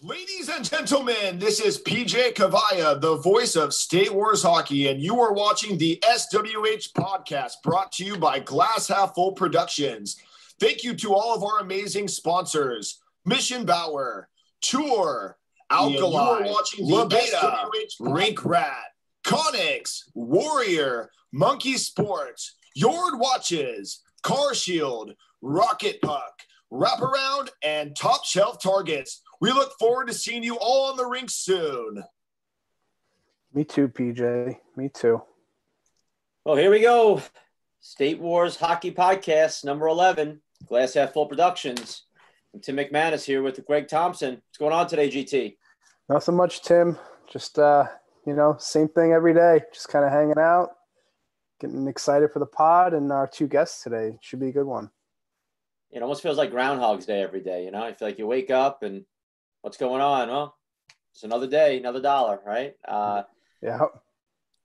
Ladies and gentlemen, this is PJ Cavaya, the voice of State Wars Hockey, and you are watching the SWH podcast brought to you by Glass Half Full Productions. Thank you to all of our amazing sponsors, Mission Bauer, Tour, Alkali, LaBeta, Rink Rat, Conix, Warrior, Monkey Sports, Yord Watches, Car Shield, Rocket Puck, Wraparound, and Top Shelf Targets. We look forward to seeing you all on the rink soon. Me too, PJ. Me too. Well, here we go. State Wars Hockey Podcast, number 11, Glass Half Full Productions. I'm Tim McManus here with Greg Thompson. What's going on today, GT? Not so much, Tim. Just, same thing every day. Just kind of hanging out, getting excited for the pod and our two guests today. Should be a good one. It almost feels like Groundhog's Day every day, you know? I feel like you wake up and what's going on? Well, it's another day, another dollar, right? Yeah.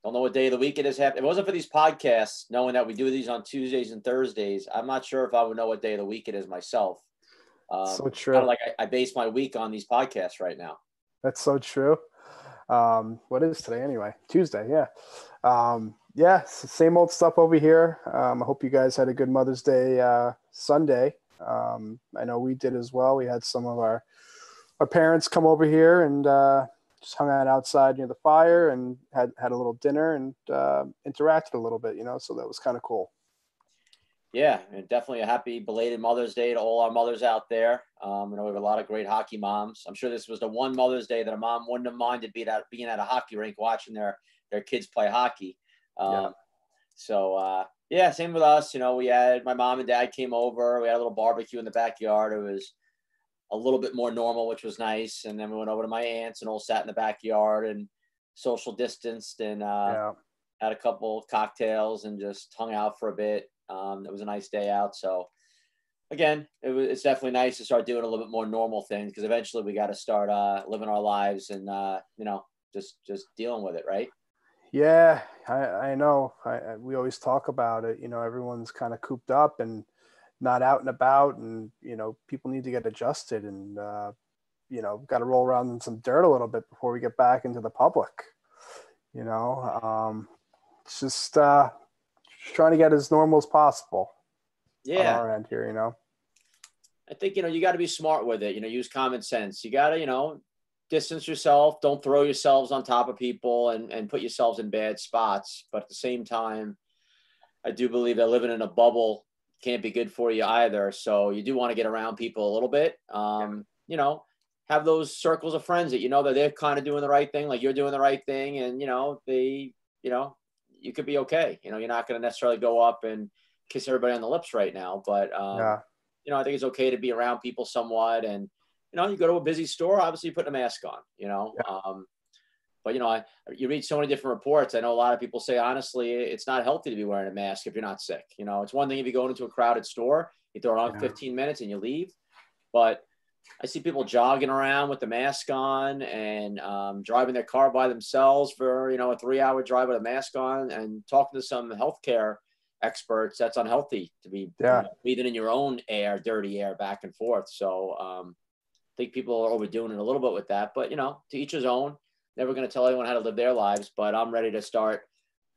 Don't know what day of the week it is. If it wasn't for these podcasts, knowing that we do these on Tuesdays and Thursdays, I'm not sure if I would know what day of the week it is myself. So true. Kind of like I base my week on these podcasts right now. That's so true. What is today anyway? Tuesday, yeah. Same old stuff over here. I hope you guys had a good Mother's Day Sunday. I know we did as well. We had some of our parents come over here and just hung out outside near the fire and had a little dinner and interacted a little bit, so that was kind of cool. Yeah, and definitely a happy belated Mother's Day to all our mothers out there. We have a lot of great hockey moms. I'm sure this was the one Mother's Day that a mom wouldn't have minded being at a hockey rink watching their kids play hockey. So, same with us. We had my mom and dad came over. We had a little barbecue in the backyard. It was a little bit more normal, which was nice. And then we went over to my aunt's and all sat in the backyard and social distanced and had a couple cocktails and just hung out for a bit. It was a nice day out. So again, it's definitely nice to start doing a little bit more normal things because eventually we got to start living our lives and, just dealing with it. Right. Yeah, I know. We always talk about it. Everyone's kind of cooped up and not out and about, and people need to get adjusted and got to roll around in some dirt a little bit before we get back into the public. It's just trying to get as normal as possible. On our end here. I think you got to be smart with it. Use common sense. You got to distance yourself. Don't throw yourselves on top of people and put yourselves in bad spots. But at the same time, I do believe that living in a bubble can't be good for you either. So you do want to get around people a little bit. Have those circles of friends that that they're kind of doing the right thing, like you're doing the right thing, and you could be okay. You're not going to necessarily go up and kiss everybody on the lips right now, but I think it's okay to be around people somewhat. And you go to a busy store, obviously putting a mask on. But you read so many different reports. I know a lot of people say, honestly, it's not healthy to be wearing a mask if you're not sick. It's one thing if you go into a crowded store, you throw it on 15 minutes and you leave. But I see people jogging around with the mask on and driving their car by themselves for, a 3-hour drive with a mask on and talking to some healthcare experts. That's unhealthy to be breathing in your own air, dirty air back and forth. So I think people are overdoing it a little bit with that, but to each his own. Never going to tell anyone how to live their lives, but I'm ready to start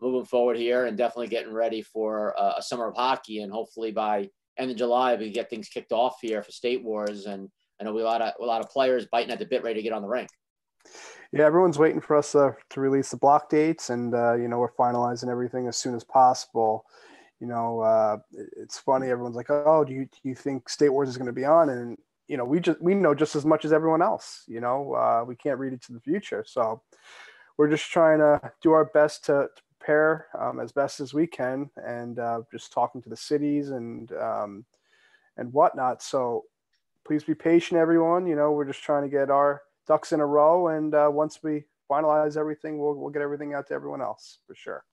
moving forward here and definitely getting ready for a summer of hockey. And hopefully by end of July, we can get things kicked off here for State Wars. And I know we have a lot of players biting at the bit ready to get on the rink. Yeah, everyone's waiting for us to release the block dates, and we're finalizing everything as soon as possible. It's funny. Everyone's like, "Oh, do you think State Wars is going to be on?" And we know just as much as everyone else. We can't read into the future, so we're just trying to do our best to prepare as best as we can, and just talking to the cities and whatnot. So please be patient, everyone. We're just trying to get our ducks in a row, and once we finalize everything, we'll get everything out to everyone else for sure.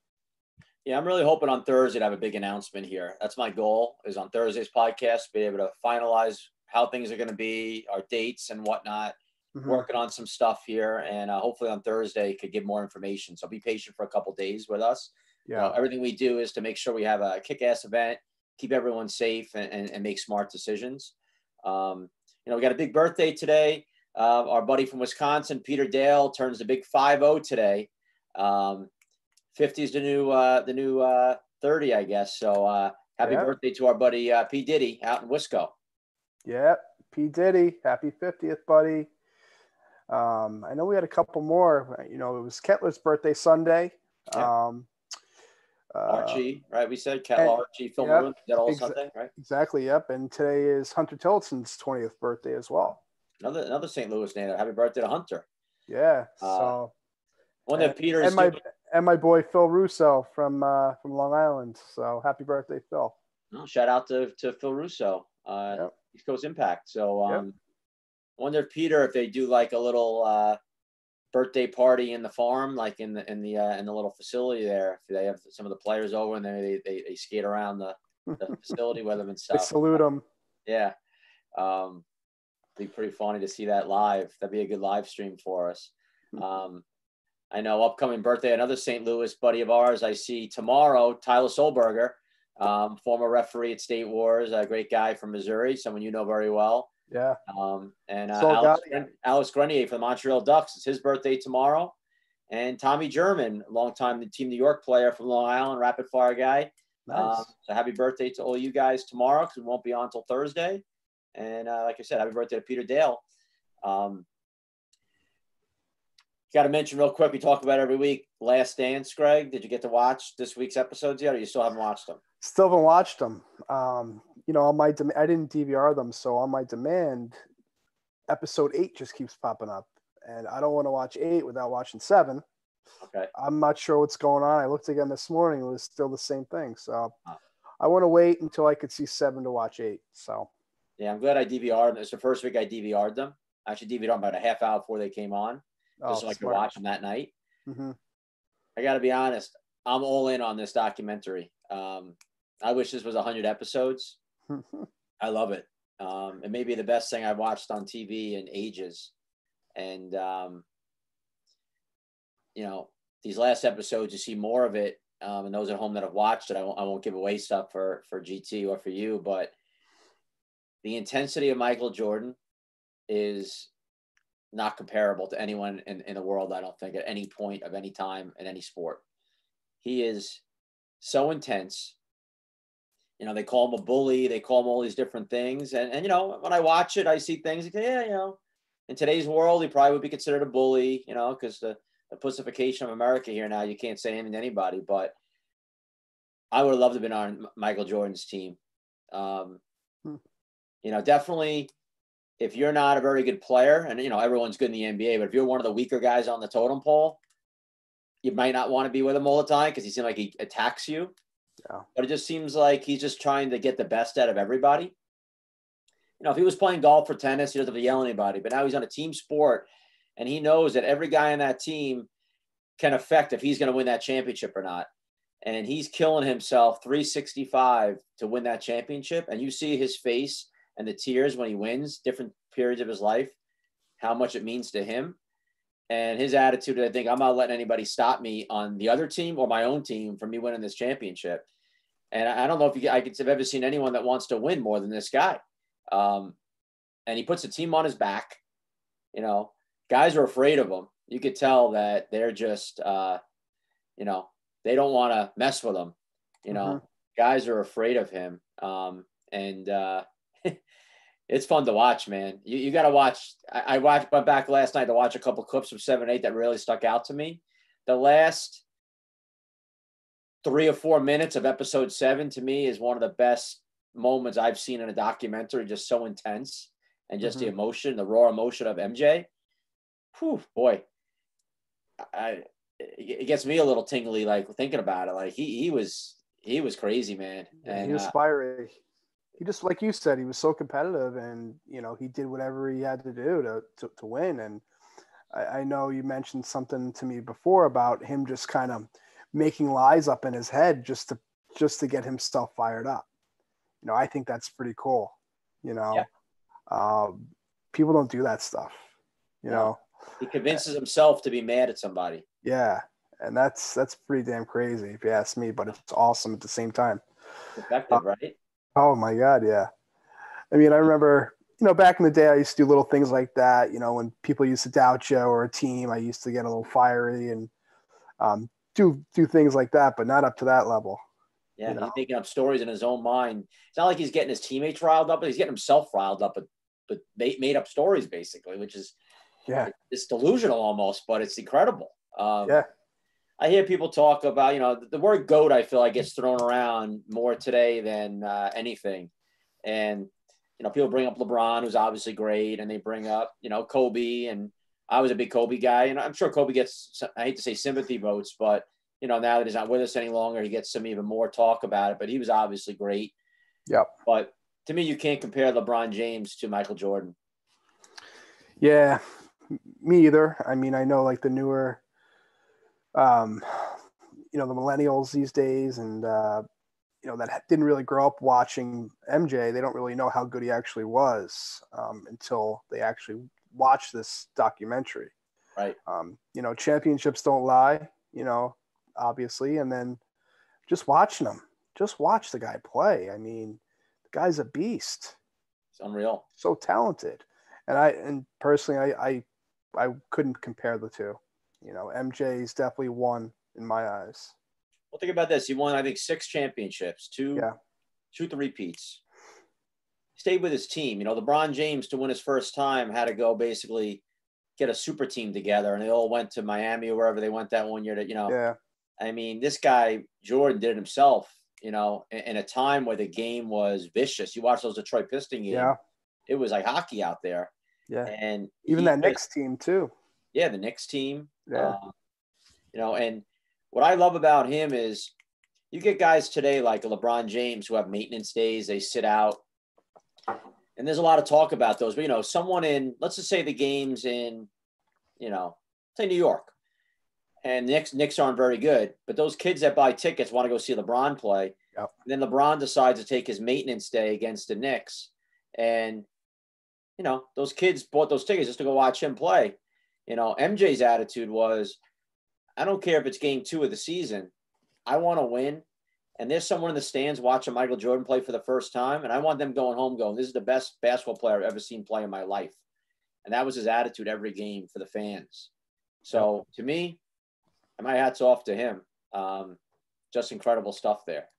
Yeah, I'm really hoping on Thursday to have a big announcement here. That's my goal, is on Thursday's podcast, be able to finalize how things are going to be, our dates and whatnot, working on some stuff here. And hopefully on Thursday could give more information. So be patient for a couple days with us. Yeah. Everything we do is to make sure we have a kick-ass event, keep everyone safe and make smart decisions. We got a big birthday today. Our buddy from Wisconsin, Peter Dale, turns the big 50 today. 50 is the new 30, I guess. So happy birthday to our buddy P. Diddy out in Wisco. Yep, P. Diddy, happy 50th, buddy. I know we had a couple more. It was Kettler's birthday Sunday. Yeah. Archie, right? We said Kettler, Archie, Phil Maroon. Is that all Sunday, right? Exactly, yep. And today is Hunter Tillison's 20th birthday as well. Another St. Louis native. Happy birthday to Hunter. Yeah. So one that Peter is and my boy Phil Russo from Long Island. So happy birthday, Phil. Shout out to Phil Russo. East Coast Impact. So I wonder if Peter, if they do like a little birthday party in the farm, like in the little facility there. If they have some of the players over and then they skate around the facility with them and stuff. They salute them. Yeah. Be pretty funny to see that live. That'd be a good live stream for us. I know upcoming birthday, another St. Louis buddy of ours I see tomorrow, Tyler Solberger, former referee at State Wars, a great guy from Missouri, someone you know very well. Yeah. And Alex Grenier for the Montreal Ducks. It's his birthday tomorrow. And Tommy German, longtime Team New York player from Long Island, rapid fire guy. Nice. So happy birthday to all you guys tomorrow, because we won't be on until Thursday. And like I said, happy birthday to Peter Dale. Got to mention real quick, we talk about every week, Last Dance, Greg. Did you get to watch this week's episodes yet, or you still haven't watched them? Still haven't watched them. On my I didn't DVR them, so on my demand, episode 8 just keeps popping up, and I don't want to watch 8 without watching 7. Okay. I'm not sure what's going on. I looked again this morning; it was still the same thing. So I want to wait until I could see 7 to watch 8. So yeah, I'm glad I DVR'd them. It's the first week I DVR'd them. I actually DVR'd them about a half hour before they came on, just so I could watch them that night. Mm-hmm. I got to be honest, I'm all in on this documentary. I wish this was 100 episodes. I love it. It may be the best thing I've watched on TV in ages. And, these last episodes, you see more of it. And those at home that have watched it, I won't give away stuff for GT or for you, but the intensity of Michael Jordan is not comparable to anyone in the world, I don't think, at any point of any time in any sport. He is so intense. They call him a bully. They call him all these different things. And when I watch it, I see things like, in today's world, he probably would be considered a bully, because the pussification of America here now, you can't say anything to anybody. But I would have loved to have been on Michael Jordan's team. Definitely, if you're not a very good player, and, everyone's good in the NBA, but if you're one of the weaker guys on the totem pole, you might not want to be with him all the time because he seems like he attacks you. Yeah. But it just seems like he's just trying to get the best out of everybody. If he was playing golf or tennis, he doesn't have to yell at anybody. But now he's on a team sport, and he knows that every guy on that team can affect if he's going to win that championship or not. And he's killing himself 365 to win that championship. And you see his face and the tears when he wins, different periods of his life, how much it means to him. And his attitude, I think, I'm not letting anybody stop me on the other team or my own team from me winning this championship. And I don't know if I've ever seen anyone that wants to win more than this guy. And he puts the team on his back. Guys are afraid of him. You could tell that they're just, they don't want to mess with him. Guys are afraid of him. It's fun to watch, man. You got to watch. I went back last night to watch a couple clips of 7, 8 that really stuck out to me. The last 3 or 4 minutes of episode 7 to me is one of the best moments I've seen in a documentary. Just so intense, and just the emotion, the raw emotion of MJ. Whew, boy, it gets me a little tingly, like thinking about it. Like he was crazy, man. And he was fiery. He just, like you said, he was so competitive, and he did whatever he had to do to win. And I know you mentioned something to me before about him just kind of making lies up in his head just to get himself fired up. I think that's pretty cool. People don't do that stuff. He convinces himself to be mad at somebody. Yeah, and that's pretty damn crazy if you ask me. But it's awesome at the same time. It's effective, right? Oh my God, yeah. I mean, I remember back in the day, I used to do little things like that. When people used to doubt you or a team, I used to get a little fiery and do things like that, but not up to that level. Yeah, he's making up stories in his own mind. It's not like he's getting his teammates riled up, but he's getting himself riled up, but made up stories basically, which is it's delusional almost, but it's incredible. I hear people talk about, the word GOAT, I feel like gets thrown around more today than anything. And, people bring up LeBron, who's obviously great, and they bring up, Kobe. And I was a big Kobe guy. And I'm sure Kobe gets, I hate to say sympathy votes, but, now that he's not with us any longer, he gets some even more talk about it. But he was obviously great. Yep. But to me, you can't compare LeBron James to Michael Jordan. Yeah, me either. I mean, I know like the newer – the millennials these days and, that didn't really grow up watching MJ. They don't really know how good he actually was until they actually watch this documentary. Right. Championships don't lie, obviously. And then just watching him, just watch the guy play. I mean, the guy's a beast. It's unreal. So talented. And personally, I couldn't compare the two. MJ's definitely won in my eyes. Well, think about this. He won, I think, 6 championships, two three-peats. Stayed with his team. LeBron James, to win his first time, had to go basically get a super team together, and they all went to Miami or wherever they went that one year I mean, this guy, Jordan, did it himself, in a time where the game was vicious. You watch those Detroit Pistons games. Yeah. It was like hockey out there. Yeah. And even that Knicks team, too. Yeah, the Knicks team. Yeah. And what I love about him is you get guys today like LeBron James who have maintenance days. They sit out. And there's a lot of talk about those. But, someone in, let's just say the game's in, say New York. And Knicks aren't very good. But those kids that buy tickets want to go see LeBron play. Yep. And then LeBron decides to take his maintenance day against the Knicks. And, those kids bought those tickets just to go watch him play. MJ's attitude was, I don't care if it's game 2 of the season. I want to win. And there's someone in the stands watching Michael Jordan play for the first time. And I want them going home going, this is the best basketball player I've ever seen play in my life. And that was his attitude every game for the fans. So to me, and my hat's off to him. Just incredible stuff there,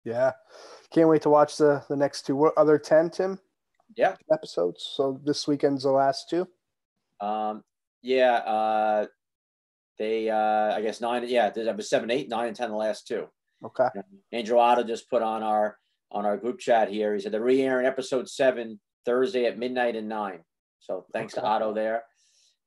Yeah. Can't wait to watch the next 2. What other 10, Tim? Yeah. Episodes. So this weekend's the last 2? They, I guess 9. Yeah, there's 7, 8, 9, and 10, the last 2. Okay. Andrew Otto just put on our group chat here. He said they're re-airing episode 7 Thursday at midnight and 9. So thanks to Otto there.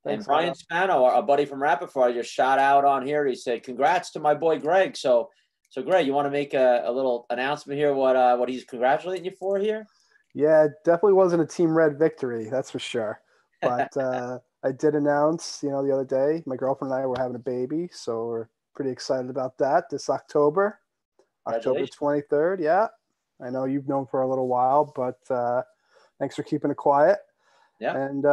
Thanks, and Brian Spano, our buddy from Rapid Fire, just shot out on here. He said, "Congrats to my boy Greg." So Greg, you want to make a little announcement here? What he's congratulating you for here? Yeah, it definitely wasn't a Team Red victory, that's for sure. But I did announce, the other day, my girlfriend and I were having a baby, so we're pretty excited about that this October 23rd. Yeah, I know you've known for a little while, but thanks for keeping it quiet. Yeah. And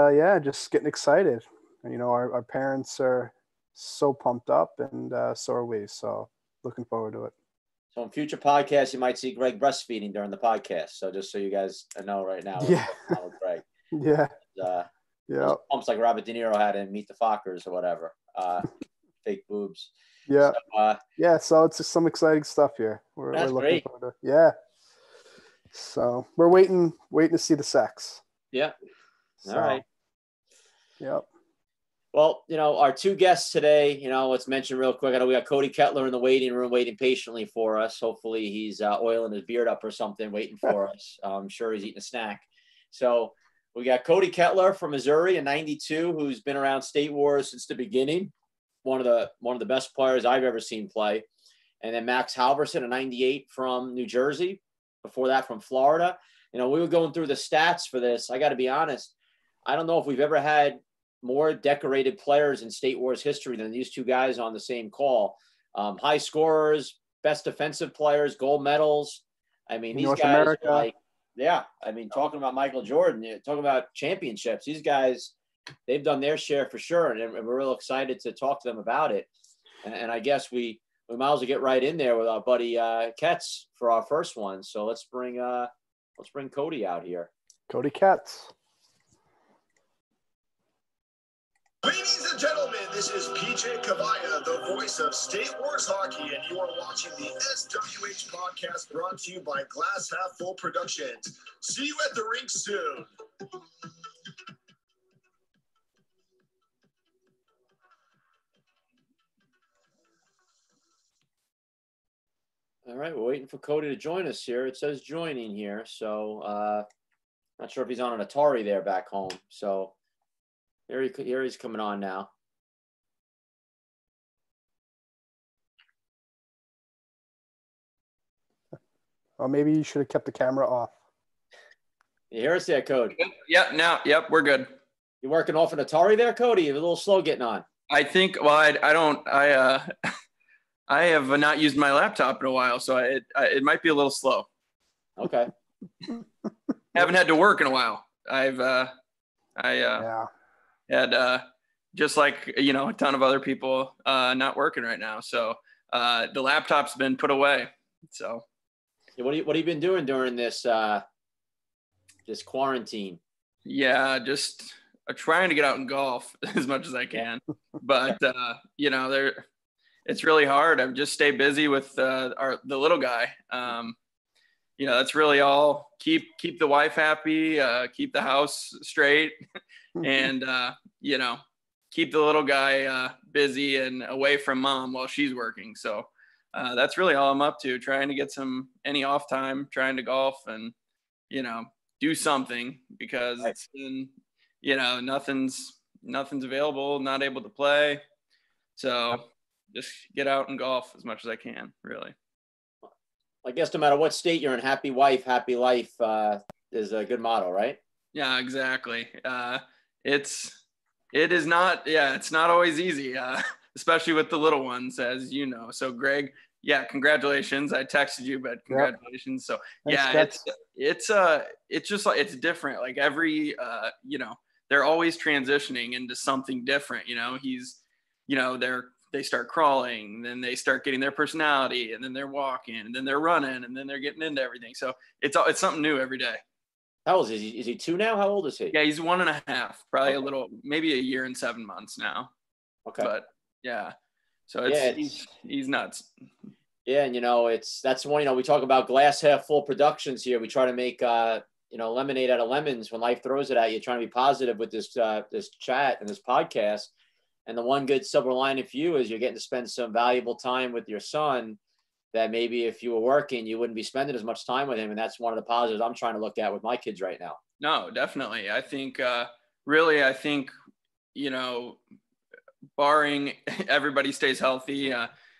just getting excited. Our parents are so pumped up, and so are we. So looking forward to it. So in future podcasts, you might see Greg breastfeeding during the podcast. So just so you guys know right now, yeah, with Greg. Yeah. Yeah. Pumps like Robert De Niro had in Meet the Fockers or whatever. Fake boobs. Yeah. So, so it's just some exciting stuff here. We're looking great. forward to. Yeah. So we're waiting to see the sex. Yeah. All right. Yep. Well, our 2 guests today, let's mention real quick. I know we got Cody Kettler in the waiting room waiting patiently for us. Hopefully he's oiling his beard up or something waiting for us. I'm sure he's eating a snack. So we got Cody Kettler from Missouri in 92, who's been around State Wars since the beginning. One of the best players I've ever seen play. And then Max Halverson in 98 from New Jersey. Before that from Florida. We were going through the stats for this. I got to be honest. I don't know if we've ever had more decorated players in State Wars history than these 2 guys on the same call. High scorers, best defensive players, gold medals. I mean, these North guys America. are talking about Michael Jordan, talking about championships. These guys, they've done their share for sure. And we're real excited to talk to them about it. And I guess we might as well get right in there with our buddy Ketz for our first one. So let's bring let's bring Cody out here. Cody Cats. Ladies and gentlemen, this is PJ Cavalla, the voice of State Wars Hockey, and you are watching the SWH podcast brought to you by Glass Half Full Productions. See you at the rink soon. All right, we're waiting for Cody to join us here. It says joining here, so not sure if he's on an Atari there back home. So here he's coming on now. Or maybe you should have kept the camera off. You hear us there, Cody? Yep, we're good. You working off an Atari there, Cody? You're a little slow getting on. I think, well, I have not used my laptop in a while, so it might be a little slow. Okay. Haven't had to work in a while. I've had just like a ton of other people not working right now. So the laptop's been put away. So what have you been doing during this this quarantine? Yeah, just trying to get out and golf as much as I can. But it's really hard. I've just stayed busy with the little guy. That's really all. Keep the wife happy, keep the house straight, and keep the little guy busy and away from mom while she's working. So that's really all I'm up to, trying to get any off time, trying to golf and do something, because it's been nothing's available, not able to play. So just get out and golf as much as I can, really. I guess no matter what state you're in, happy wife, happy life is a good motto, right? Yeah, exactly. It's not always easy, especially with the little ones, as you know. So Greg, congratulations. I texted you, but congratulations. Yep. So it's just like, it's different. Like every, they're always transitioning into something different. They start crawling, then they start getting their personality, and then they're walking, and then they're running, and then they're getting into everything. So it's something new every day. How old is he? Is he 2 now? How old is he? Yeah, he's 1.5, probably a little, maybe a year and 7 months now. Okay. But yeah, so he's nuts. Yeah, and that's one. We talk about glass half full productions here. We try to make lemonade out of lemons when life throws it at you. Trying to be positive with this chat and this podcast. And the one good silver lining for you is you're getting to spend some valuable time with your son that maybe if you were working, you wouldn't be spending as much time with him. And that's one of the positives I'm trying to look at with my kids right now. No, definitely. I think, barring everybody stays healthy,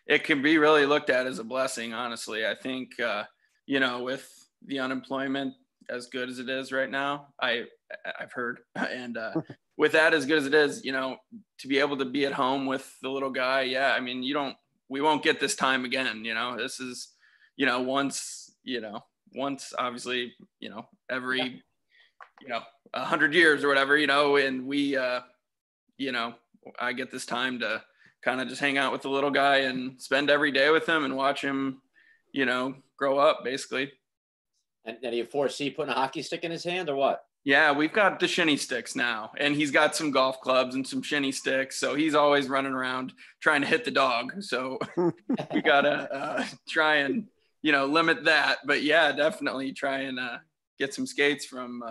it can be really looked at as a blessing, honestly. I think, with the unemployment as good as it is right now, I've heard, and with that as good as it is, to be able to be at home with the little guy. Yeah. I mean, we won't get this time again. This is, once obviously, every, 100 years or whatever, and we, I get this time to kind of just hang out with the little guy and spend every day with him and watch him, grow up basically. And do you foresee putting a hockey stick in his hand or what? Yeah, we've got the shinny sticks now, and he's got some golf clubs and some shinny sticks. So he's always running around trying to hit the dog. So we got to try and, limit that. But yeah, definitely try and get some skates from,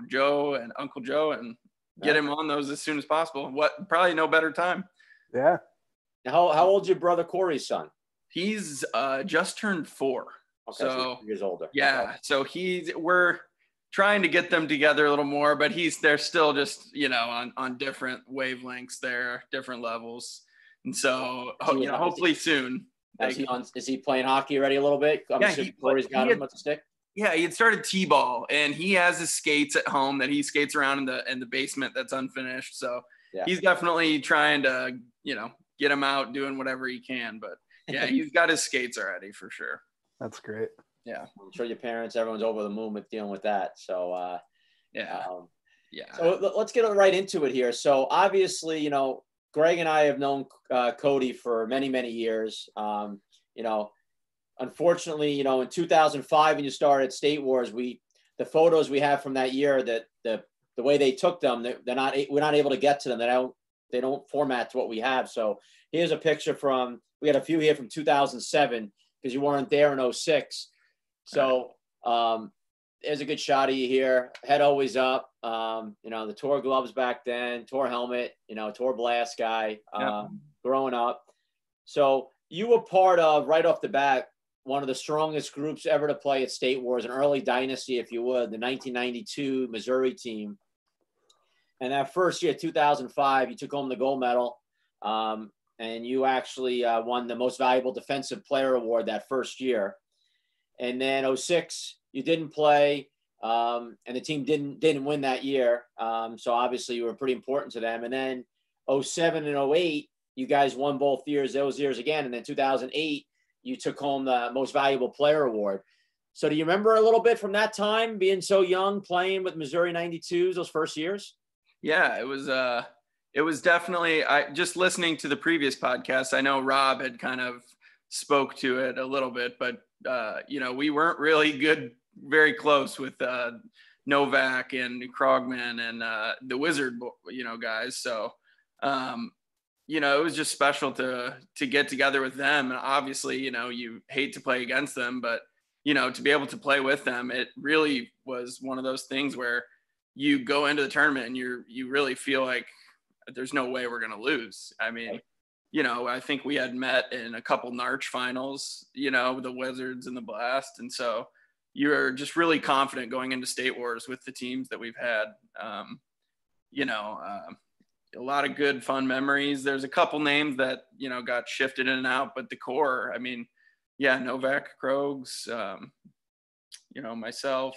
Joe and Uncle Joe and get him on those as soon as possible. Probably no better time. Yeah. How old's your brother Corey's son? He's just turned 4. Okay, so 2 years older. Yeah. Okay. So we're trying to get them together a little more, but they're still just, on different wavelengths there, different levels. And so, hopefully soon. Is he playing hockey already a little bit? Corey's got him with the stick. Yeah, he had started T-ball, and he has his skates at home that he skates around in the basement that's unfinished. So he's definitely trying to, get him out doing whatever he can. But yeah, he's got his skates already for sure. That's great. Yeah, I'm sure your parents, everyone's over the moon with dealing with that. So yeah. So let's get right into it here. So obviously, Greg and I have known Cody for many, many years. unfortunately, you know, in 2005, when you started at State Wars, the photos we have from that year, that the way they took them, we're not able to get to them. They don't format to what we have. So here's a picture we had a few here from 2007 because you weren't there in 06. So there's a good shot of you here. Head always up. You know, the Tour gloves back then, Tour helmet, you know, Tour blast guy, growing up. So you were part of, right off the bat, one of the strongest groups ever to play at State Wars, an early dynasty, if you would, the 1992 Missouri team. And that first year, 2005, you took home the gold medal. And you actually won the most valuable defensive player award that first year. And then 06, you didn't play, and the team didn't win that year. So obviously you were pretty important to them. And then 07 and 08, you guys won both years, those years again. And then 2008, you took home the most valuable player award. So do you remember a little bit from that time, being so young, playing with Missouri 92s, those first years? Yeah, it was definitely, just listening to the previous podcast, I know Rob had kind of spoke to it a little bit, but you know, we weren't really very close with Novak and Krogman and the Wizard, you know, guys. So, you know, it was just special to get together with them. And obviously, you know, you hate to play against them, but, you know, to be able to play with them, it really was one of those things where you go into the tournament and you really feel like there's no way we're going to lose. I mean, you know, I think we had met in a couple Narch finals, you know, the Wizards and the Blast. And so you're just really confident going into State Wars with the teams that we've had. You know, a lot of good, fun memories. There's a couple names that, you know, got shifted in and out, but the core, I mean, yeah, Novak, Krogs, you know, myself,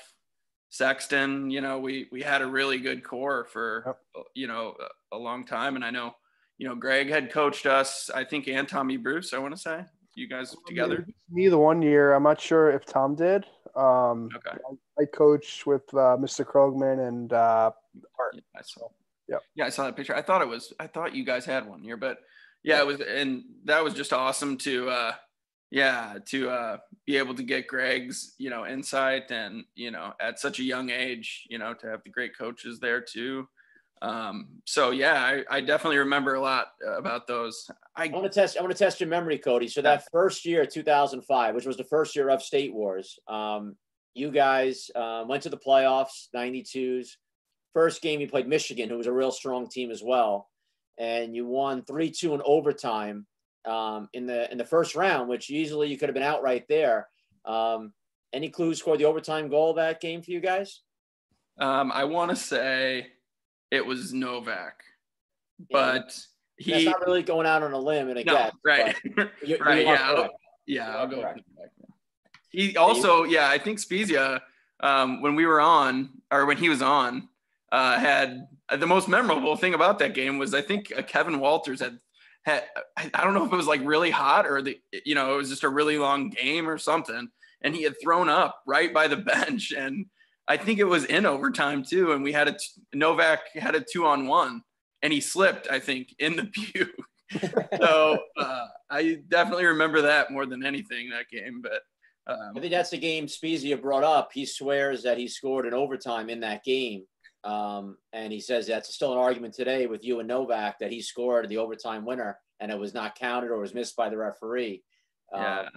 Sexton, you know, we had a really good core for, you know, a long time. And I know, you know, Greg had coached us, I think, and Tommy Bruce, I want to say. You guys together? Me the one year. I'm not sure if Tom did. Okay. I coached with Mr. Krogman and Art. Yeah, I saw. Yeah, I saw that picture. I thought you guys had one year, but yeah, it was, and that was just awesome to be able to get Greg's, you know, insight and, you know, at such a young age, you know, to have the great coaches there too. So yeah, I definitely remember a lot about those. I want to test your memory, Cody. So that first year, 2005, which was the first year of State Wars, you guys went to the playoffs, 92s. First game you played Michigan, who was a real strong team as well, and you won 3-2 in overtime in the first round, which easily you could have been out right there. Any clues scored the overtime goal that game for you guys? I want to say it was Novak, but that's not really going out on a limb and a guess. Right. Right. Yeah. I'll go with Novak. He also, I think Spezia, when he was on, had the most memorable thing about that game was, I think Kevin Walters had I don't know if it was like really hot or it was just a really long game or something. And he had thrown up right by the bench. And I think it was in overtime too. And we had Novak had a 2-on-1 and he slipped, I think, in the pew. So I definitely remember that more than anything, that game. But I think that's the game Spezia brought up. He swears that he scored in overtime in that game. And he says that's still an argument today with you and Novak that he scored the overtime winner and it was not counted or was missed by the referee. It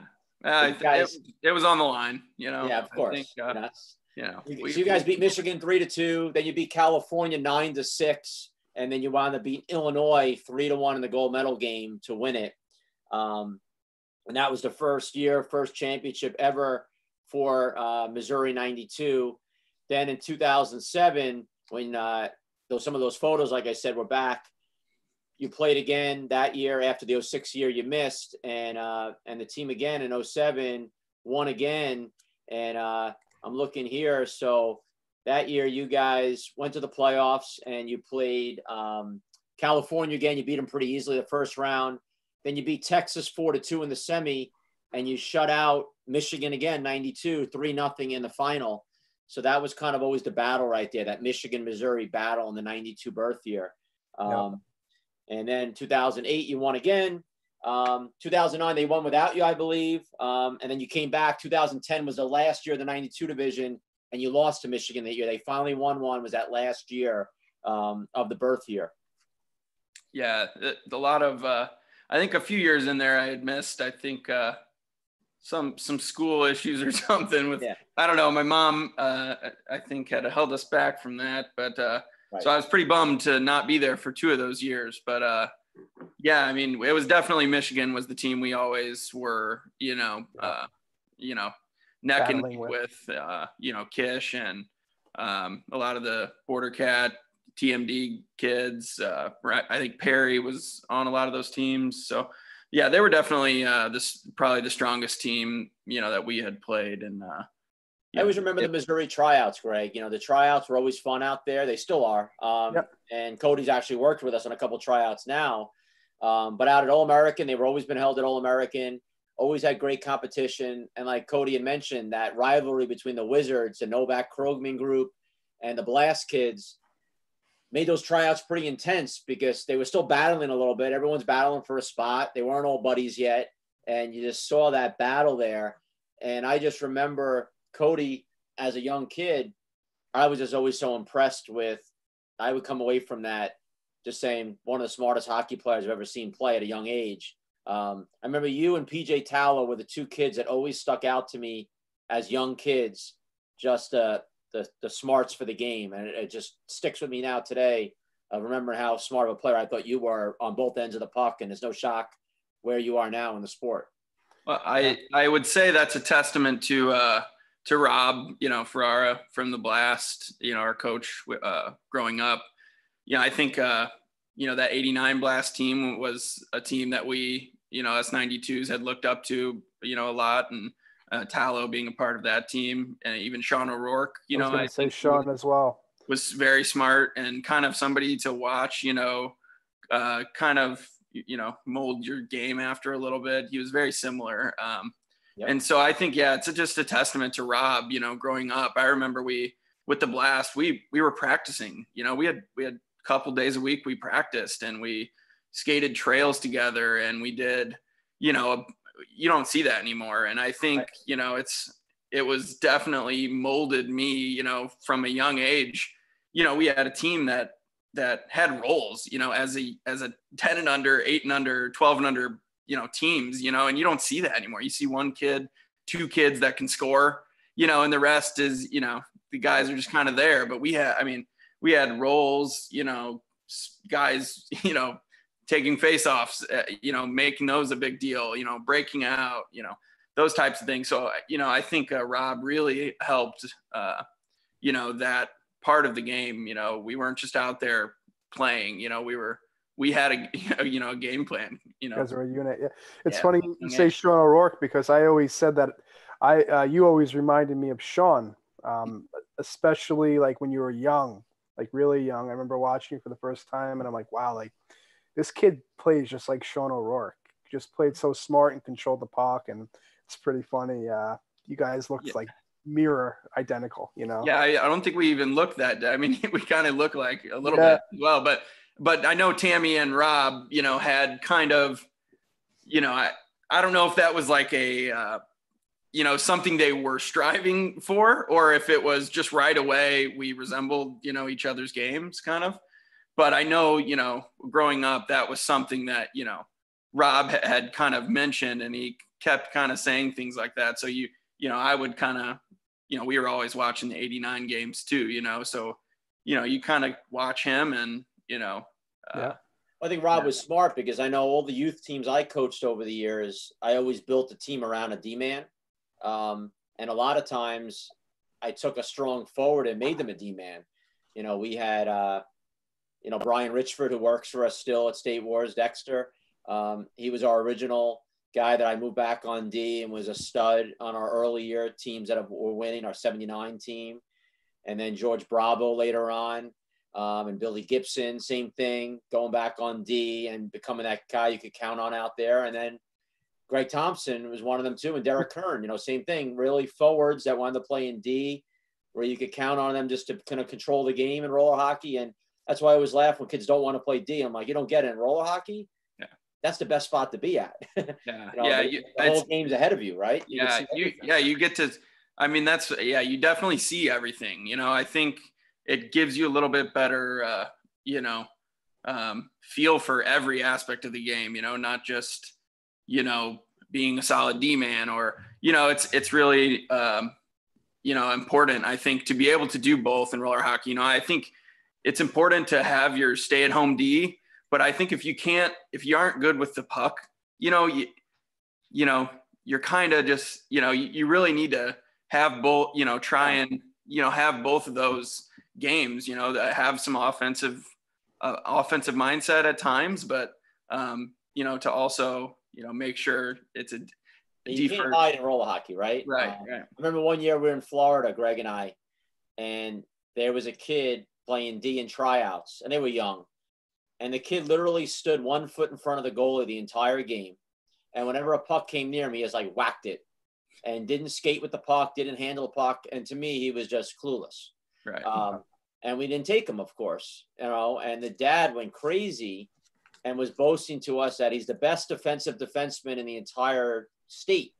was on the line, you know. Yeah, of course. I think, so you guys beat Michigan 3-2, then you beat California 9-6, and then you wound up beating Illinois 3-1 in the gold medal game to win it. And that was the first championship ever for Missouri 92. Then in 2007, when some of those photos, like I said, were back, you played again that year after the 06 year you missed, and the team again in 07 won again. And I'm looking here. So that year you guys went to the playoffs and you played California again. You beat them pretty easily the first round. Then you beat Texas 4-2 in the semi, and you shut out Michigan again, 92, 3-0 in the final. So that was kind of always the battle right there, that Michigan-Missouri battle in the 92 birth year. And then 2008, you won again. 2009, they won without you, I believe. And then you came back. 2010 was the last year of the 92 division, and you lost to Michigan that year. They finally won one, was that last year of the birth year. Yeah, a lot of I think a few years in there I had missed. I think some school issues or something with I don't know. My mom I think had held us back from that, but so I was pretty bummed to not be there for 2 of those years. But yeah, I mean, it was definitely Michigan was the team we always were, neck and neck with, Kish and a lot of the Border Cat, TMD kids. I think Perry was on a lot of those teams. So yeah, they were definitely probably the strongest team, that we had played. And I always remember the Missouri tryouts, Greg. The tryouts were always fun out there. They still are. And Cody's actually worked with us on a couple of tryouts now. But out at All-American, they were always been held at All-American, always had great competition. And like Cody had mentioned, that rivalry between the Wizards, the Novak Krogman group, and the Blast kids made those tryouts pretty intense because they were still battling a little bit. Everyone's battling for a spot. They weren't all buddies yet. And you just saw that battle there. And I just remember Cody, as a young kid, I was just always so impressed with, I would come away from that just saying one of the smartest hockey players I've ever seen play at a young age. I remember you and PJ Towler were the 2 kids that always stuck out to me as young kids, just the smarts for the game. And it just sticks with me now today of remembering how smart of a player I thought you were on both ends of the puck. And there's no shock where you are now in the sport. Well, I would say that's a testament to Rob, Ferrara from the Blast, our coach growing up. I think, that 89 Blast team was a team that we, us 92s had looked up to, a lot. And Tallow being a part of that team, and even Sean O'Rourke, I think Sean as well was very smart and kind of somebody to watch, kind of, mold your game after a little bit. He was very similar. And so I think, it's just a testament to Rob, growing up. I remember with the Blast, we were practicing, we had a couple days a week we practiced and we skated trails together and we did, you don't see that anymore. And I think, it was definitely molded me, from a young age. We had a team that had roles, as a 10 and under, 8 and under, 12 and under, teams, and you don't see that anymore. You see 1 kid, 2 kids that can score, and the rest is, the guys are just kind of there. But we had roles, guys, taking face-offs, making those a big deal, breaking out, those types of things. So, I think Rob really helped, that part of the game. We weren't just out there playing, we had a game plan, You guys are a unit. Yeah. It's funny you say Sean O'Rourke because I always said that you always reminded me of Sean, especially like when you were young, like really young. I remember watching you for the first time and I'm like, wow, like this kid plays just like Sean O'Rourke, just played so smart and controlled the puck. And it's pretty funny. You guys looked like mirror identical, Yeah. I don't think we even looked that day. I mean, we kind of look like a little bit as well, but I know Tammy and Rob, had kind of, I don't know if that was like a, something they were striving for, or if it was just right away we resembled, each other's games kind of. But I know, growing up, that was something that, Rob had kind of mentioned, and he kept kind of saying things like that. So, I would kind of, we were always watching the 89 games too, so, you kind of watch him and, I think Rob was smart because I know all the youth teams I coached over the years, I always built a team around a D-man. And a lot of times I took a strong forward and made them a D-man. We had, Brian Richford, who works for us still at State Wars, Dexter. He was our original guy that I moved back on D and was a stud on our early year teams that were winning, our 79 team. And then George Bravo later on. And Billy Gibson, same thing, going back on D and becoming that guy you could count on out there. And then Greg Thompson was one of them too. And Derek Kern, same thing, really forwards that wanted to play in D where you could count on them just to kind of control the game in roller hockey. And that's why I always laugh when kids don't want to play D. I'm like, you don't get it in roller hockey? Yeah. that's the best spot to be at. Yeah. The whole game's ahead of you, right? You get to, I mean, you definitely see everything, I think it gives you a little bit better, feel for every aspect of the game, not just, being a solid D-man or, it's really, important, I think, to be able to do both in roller hockey. I think it's important to have your stay-at-home D, but I think if you aren't good with the puck, you're kind of just, you really need to have both, try and, have both of those games, that have some offensive mindset at times, but, to also, make sure it's a you can't hide in roller hockey, right? Right. I remember one year we were in Florida, Greg and I, and there was a kid playing D in tryouts, and they were young. And the kid literally stood 1 foot in front of the goalie the entire game. And whenever a puck came near him, he just like whacked it and didn't skate with the puck, didn't handle the puck. And to me, he was just clueless. Right. And we didn't take him, of course, and the dad went crazy and was boasting to us that he's the best defensive defenseman in the entire state.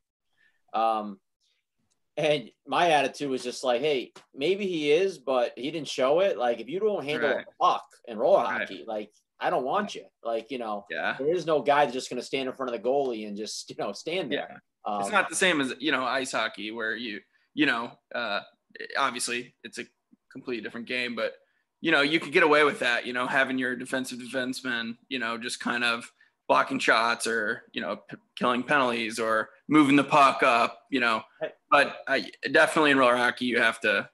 And my attitude was just like, hey, maybe he is, but he didn't show it. Like, if you don't handle a puck in roller hockey, like, I don't want you. Like, there is no guy that's just going to stand in front of the goalie and just, stand there. Yeah. It's not the same as, ice hockey where obviously it's a completely different game, but, you could get away with that, having your defensive defenseman, just kind of blocking shots or, killing penalties or moving the puck up, but definitely in roller hockey, you have to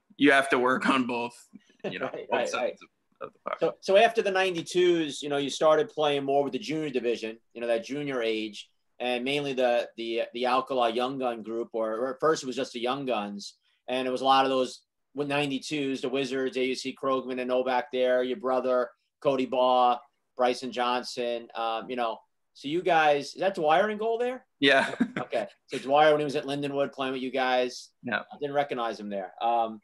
work on both, both sides of the puck. So after the 92s, you started playing more with the junior division, that junior age, and mainly the Alkali Young Gun group, or at first it was just the Young Guns. And it was a lot of those with 92s, the Wizards, AUC Krogman and Novak there, your brother, Cody Baugh, Bryson Johnson, So you guys, is that Dwyer in goal there? Yeah. Okay. So Dwyer, when he was at Lindenwood playing with you guys, no, I didn't recognize him there. So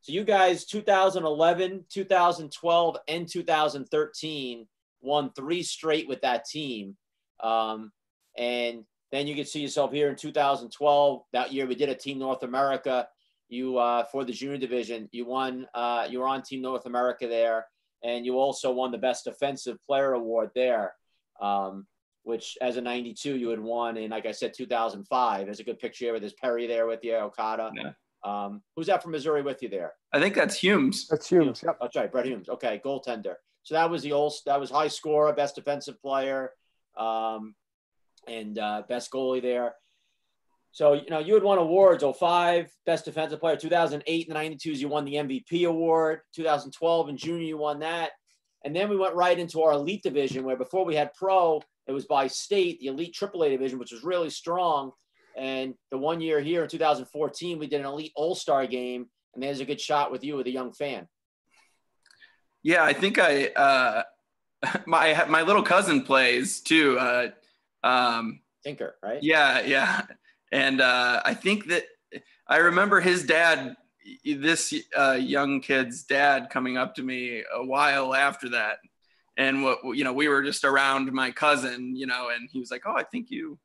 you guys, 2011, 2012, and 2013 won 3 straight with that team. And then you could see yourself here in 2012. That year we did a Team North America. You for the junior division, you won. You were on Team North America there, and you also won the Best Defensive Player Award there. Which as a 92 you had won in, like I said, 2005. There's a good picture here with this Perry there with you, Okada. Yeah. Who's that from Missouri with you there? I think that's Humes. That's Humes. Yep. That's right, Brett Humes. Okay, goaltender. So that was high scorer, best defensive player, and best goalie there. So, you had won awards, 05, best defensive player, 2008 in the 92s, you won the MVP award, 2012 in junior, you won that. And then we went right into our elite division where before we had pro, it was by state, the elite AAA division, which was really strong. And the one year here in 2014, we did an elite all-star game. And there's a good shot with you with a young fan. Yeah, I think my little cousin plays too. Tinker, right? Yeah. And I think that I remember his dad, this young kid's dad, coming up to me a while after that. And we were just around my cousin, and he was like, "Oh, I think you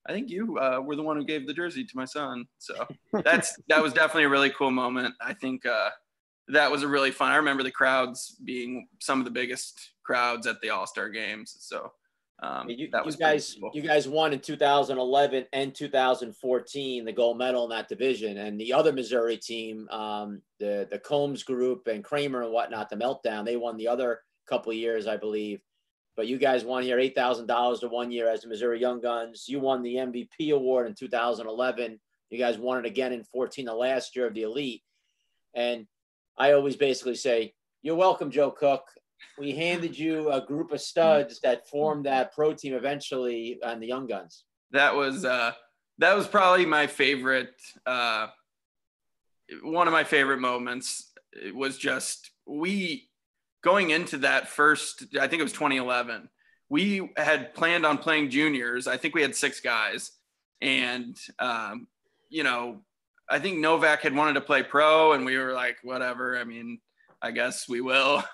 were the one who gave the jersey to my son." So that was definitely a really cool moment. I think that was a really fun. I remember the crowds being some of the biggest crowds at the All-Star games. So you guys won in 2011 and 2014 the gold medal in that division, and the other Missouri team, the Combs group and Kramer and whatnot, the Meltdown, they won the other couple of years, I believe. But you guys won here $8,000 to 1 year as the Missouri Young Guns. You won the MVP award in 2011. You guys won it again in 14, the last year of the elite. And I always basically say, "You're welcome, Joe Cook. We handed you a group of studs that formed that pro team eventually on the Young Guns." That was probably my favorite. One of my favorite moments. It was just going into that first, I think it was 2011, we had planned on playing juniors. I think we had 6 guys. And, I think Novak had wanted to play pro, and we were like, whatever. I mean, I guess we will.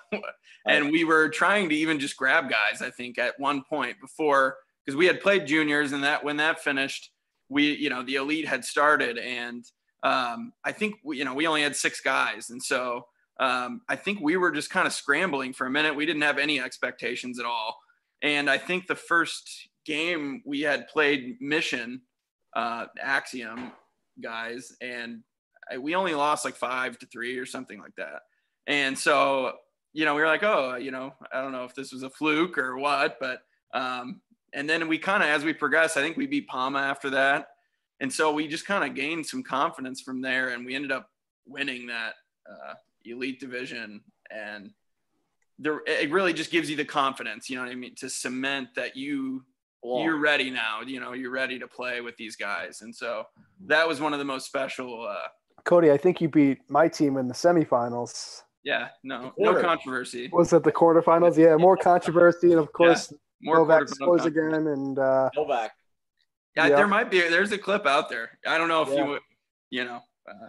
And we were trying to even just grab guys, I think, at one point before, because we had played juniors, and that when that finished, the elite had started, and I think we only had 6 guys, and so I think we were just kind of scrambling for a minute. We didn't have any expectations at all, and I think the first game we had played Mission Axiom guys, and we only lost like 5-3 or something like that. And so, we were like, oh, I don't know if this was a fluke or what, but, and then we kind of, as we progressed, I think we beat Palma after that. And so we just kind of gained some confidence from there, and we ended up winning that elite division. And it really just gives you the confidence, you know what I mean, to cement that you're ready now, you're ready to play with these guys. And so that was one of the most special, Cody, I think you beat my team in the semifinals. Yeah, no controversy. Was it the quarterfinals? Yeah, more controversy, and of course, more Novak scores again, and Novak. Yeah, there's a clip out there. I don't know if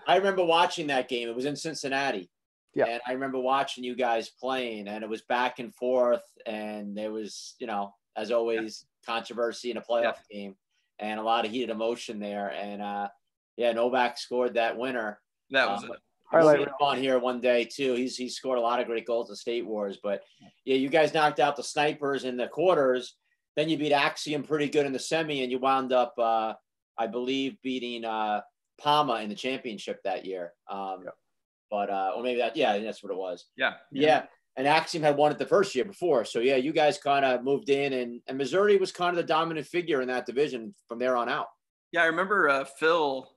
I remember watching that game. It was in Cincinnati. Yeah. And I remember watching you guys playing, and it was back and forth, and there was, as always, controversy in a playoff game and a lot of heated emotion there. And Novak scored that winner. That was it. We'll get him on here one day too. He's scored a lot of great goals in State Wars. But yeah, you guys knocked out the Snipers in the quarters. Then you beat Axiom pretty good in the semi, and you wound up, I believe, beating Palma in the championship that year. But or maybe that's what it was. Yeah. And Axiom had won it the first year before. So yeah, you guys kind of moved in, and Missouri was kind of the dominant figure in that division from there on out. Yeah, I remember Phil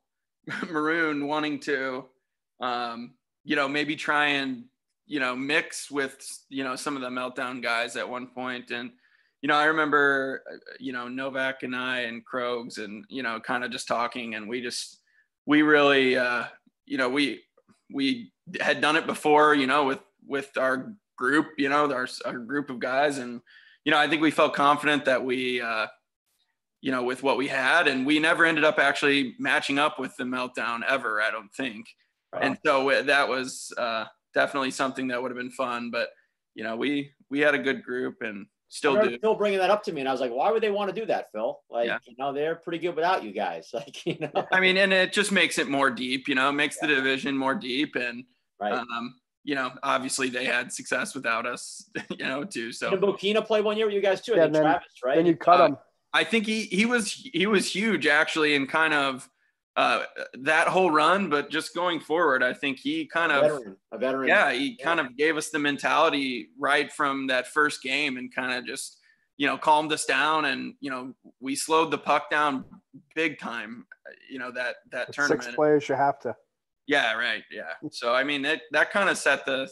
Maroon wanting to, maybe try and, mix with, some of the Meltdown guys at one point. And, I remember, Novak and I and Krogs and, kind of just talking, and we really, we had done it before, with our group, our group of guys. And, I think we felt confident that we, with what we had, and we never ended up actually matching up with the Meltdown ever, I don't think. Wow. And so that was definitely something that would have been fun, but we had a good group and still do. Phil bringing that up to me, and I was like, why would they want to do that, Phil? They're pretty good without you guys. I mean, and it just makes it more deep, makes the division more deep. And, obviously they had success without us, too. So did Bokina play one year with you guys too? Yeah, and then, Travis, right? Then you cut him. I think he was huge actually in kind of that whole run, but just going forward, I think he kind of a veteran. Yeah, he kind of gave us the mentality right from that first game, and kind of just calmed us down, and we slowed the puck down big time. That tournament. 6 players, you have to. Yeah, right. Yeah. So I mean that kind of set the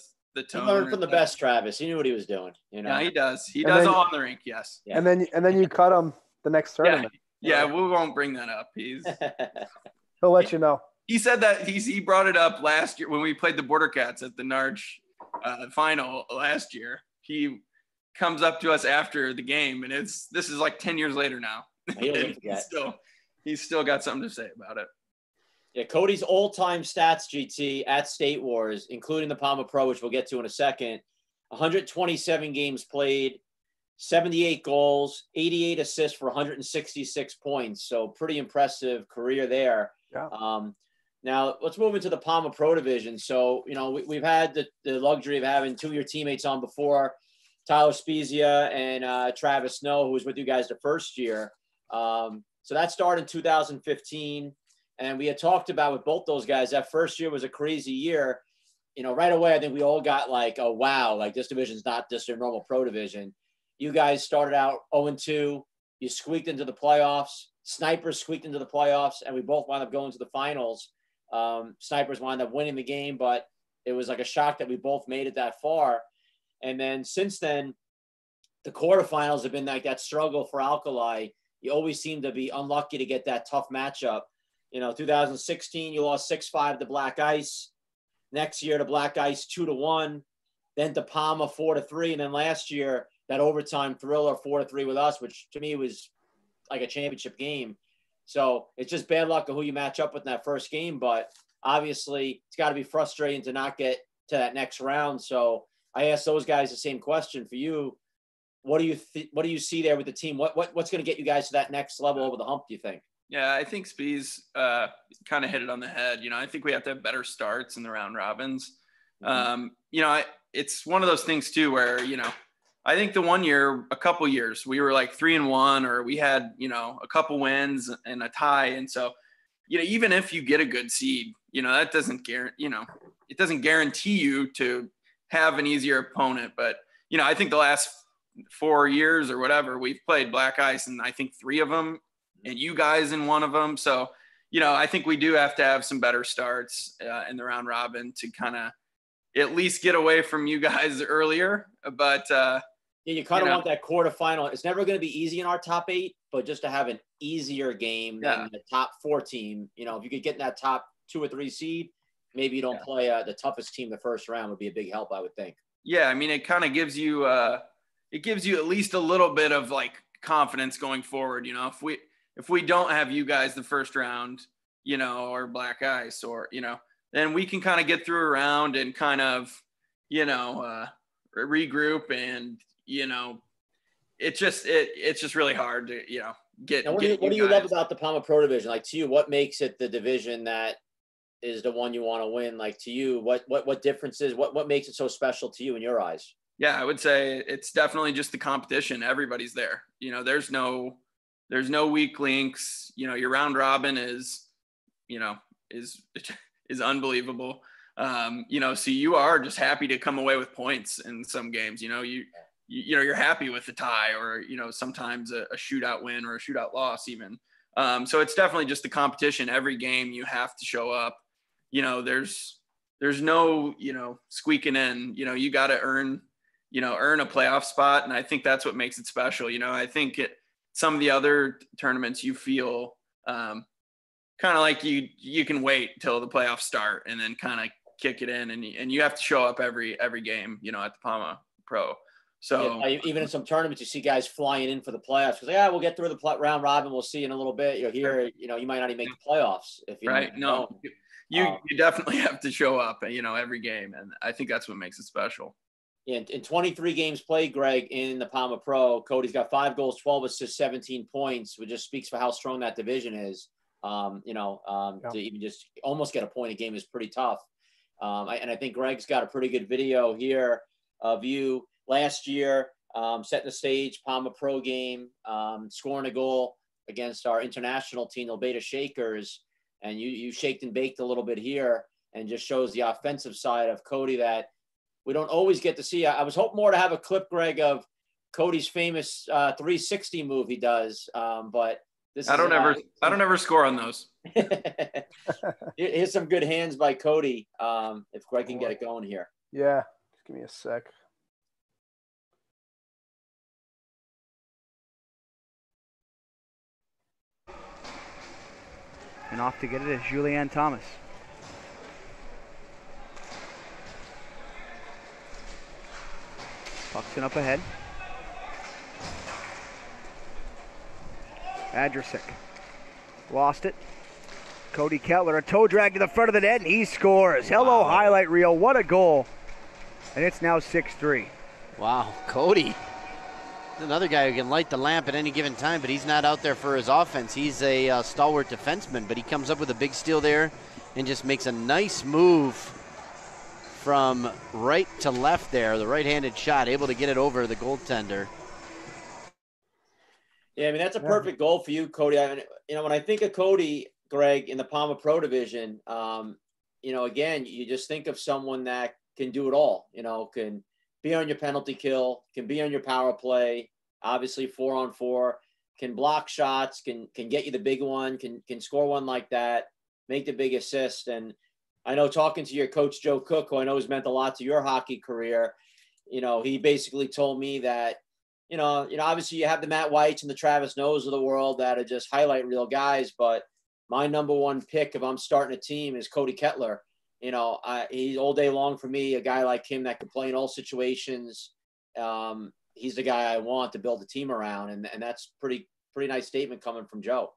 tone. He learned from the best, Travis. He knew what he was doing. Yeah, he does. He does all on the rink. Yes. Yeah. And then you cut him the next tournament. Yeah, we won't bring that up. He'll let you know. He said that he brought it up last year when we played the Border Cats at the Narch final last year. He comes up to us after the game, and this is like 10 years later now. He's still got something to say about it. Yeah, Cody's all-time stats, GT, at State Wars, including the Palma Pro, which we'll get to in a second. 127 games played, 78 goals, 88 assists for 166 points. So pretty impressive career there. Yeah. Now, let's move into the Palma Pro division. So, we've had the luxury of having 2 of your teammates on before, Tyler Spezia and Travis Snow, who was with you guys the first year. So that started in 2015. And we had talked about with both those guys, that first year was a crazy year. Right away, I think we all got like, oh, wow, like this division's not just a normal pro division. You guys started out 0-2. You squeaked into the playoffs. Snipers squeaked into the playoffs, and we both wound up going to the finals. Snipers wound up winning the game, but it was like a shock that we both made it that far. And then since then, the quarterfinals have been like that struggle for Alkali. You always seem to be unlucky to get that tough matchup. 2016, you lost 6-5 to Black Ice. Next year to Black Ice 2-1, then to Palma 4-3. And then last year, that overtime thriller 4-3 with us, which to me was like a championship game. So it's just bad luck of who you match up with in that first game. But obviously, it's got to be frustrating to not get to that next round. So I asked those guys the same question for you. what do you see there with the team? What's going to get you guys to that next level over the hump, do you think? Yeah, I think Spees kind of hit it on the head. I think we have to have better starts in the round robins. It's one of those things too where, I think the one year, a couple years, we were like 3-1, or we had, a couple wins and a tie. And so, even if you get a good seed, that doesn't it doesn't guarantee you to have an easier opponent. But, I think the last 4 years or whatever, we've played black ice, and I think 3 of them, and you guys in one of them. So, I think we do have to have some better starts in the round robin to kind of at least get away from you guys earlier. But you kind of want that quarterfinal. It's never going to be easy in our top 8, but just to have an easier game than the top 4 team. If you could get in that top 2 or 3 seed, maybe you don't play the toughest team the first round would be a big help, I would think. Yeah, I mean, it kind of gives you at least a little bit of like confidence going forward. If we don't have you guys the first round, or black ice, or then we can kind of get through a round and kind of regroup, and it's just really hard to get. Now, what do you love about the Palma Pro division? Like, to you, what makes it the division that is the one you want to win? Like, to you, what differences, what makes it so special to you in your eyes? Yeah, I would say it's definitely just the competition. Everybody's there. There's no weak links. Your round robin is unbelievable. So you are just happy to come away with points in some games. You're happy with the tie, or sometimes a shootout win or a shootout loss even. So it's definitely just the competition. Every game you have to show up. There's no squeaking in. You got to earn a playoff spot, and I think that's what makes it special. I think some of the other tournaments you feel kind of like you can wait till the playoffs start and then kind of kick it in, and you have to show up every game at the Palma Pro. So even in some tournaments, you see guys flying in for the playoffs because we'll get through the round robin. We'll see you in a little bit. You're here. You might not even make the playoffs if you right. No, you definitely have to show up. Every game, and I think that's what makes it special. In 23 games played, Greg, in the Palma Pro, Cody's got 5 goals, 12 assists, 17 points, which just speaks for how strong that division is. To even just almost get a point a game is pretty tough. And I think Greg's got a pretty good video here of you last year, setting the stage, Palma Pro game, scoring a goal against our international team, the Beta Shakers. And you shaked and baked a little bit here, and just shows the offensive side of Cody that we don't always get to see. I was hoping more to have a clip, Greg, of Cody's famous 360 move he does. But this I don't ever score on those. Here's some good hands by Cody. If Greg can get it going here. Yeah, just give me a sec. And off to get it is Julianne Thomas. Puck's in up ahead. Adrusik lost it. Cody Kettler, a toe drag to the front of the net, and he scores. Hello, highlight reel. What a goal. And it's now 6-3. Wow, Cody. Another guy who can light the lamp at any given time, but he's not out there for his offense. He's a stalwart defenseman, but he comes up with a big steal there and just makes a nice move from right to left there, the right-handed shot, able to get it over the goaltender. Yeah, I mean, that's a perfect goal for you, Cody. When I think of Cody, Greg, in the Palma Pro division, again, you just think of someone that can do it all, can be on your penalty kill, can be on your power play, obviously 4-on-4, can block shots, can get you the big one, can score one like that, make the big assist. And I know, talking to your coach, Joe Cook, who I know has meant a lot to your hockey career, he basically told me that, obviously you have the Matt Whites and the Travis Noes of the world that are just highlight reel guys, but my number one pick if I'm starting a team is Cody Kettler. He's all day long for me, a guy like him that can play in all situations. He's the guy I want to build a team around, and that's pretty nice statement coming from Joe.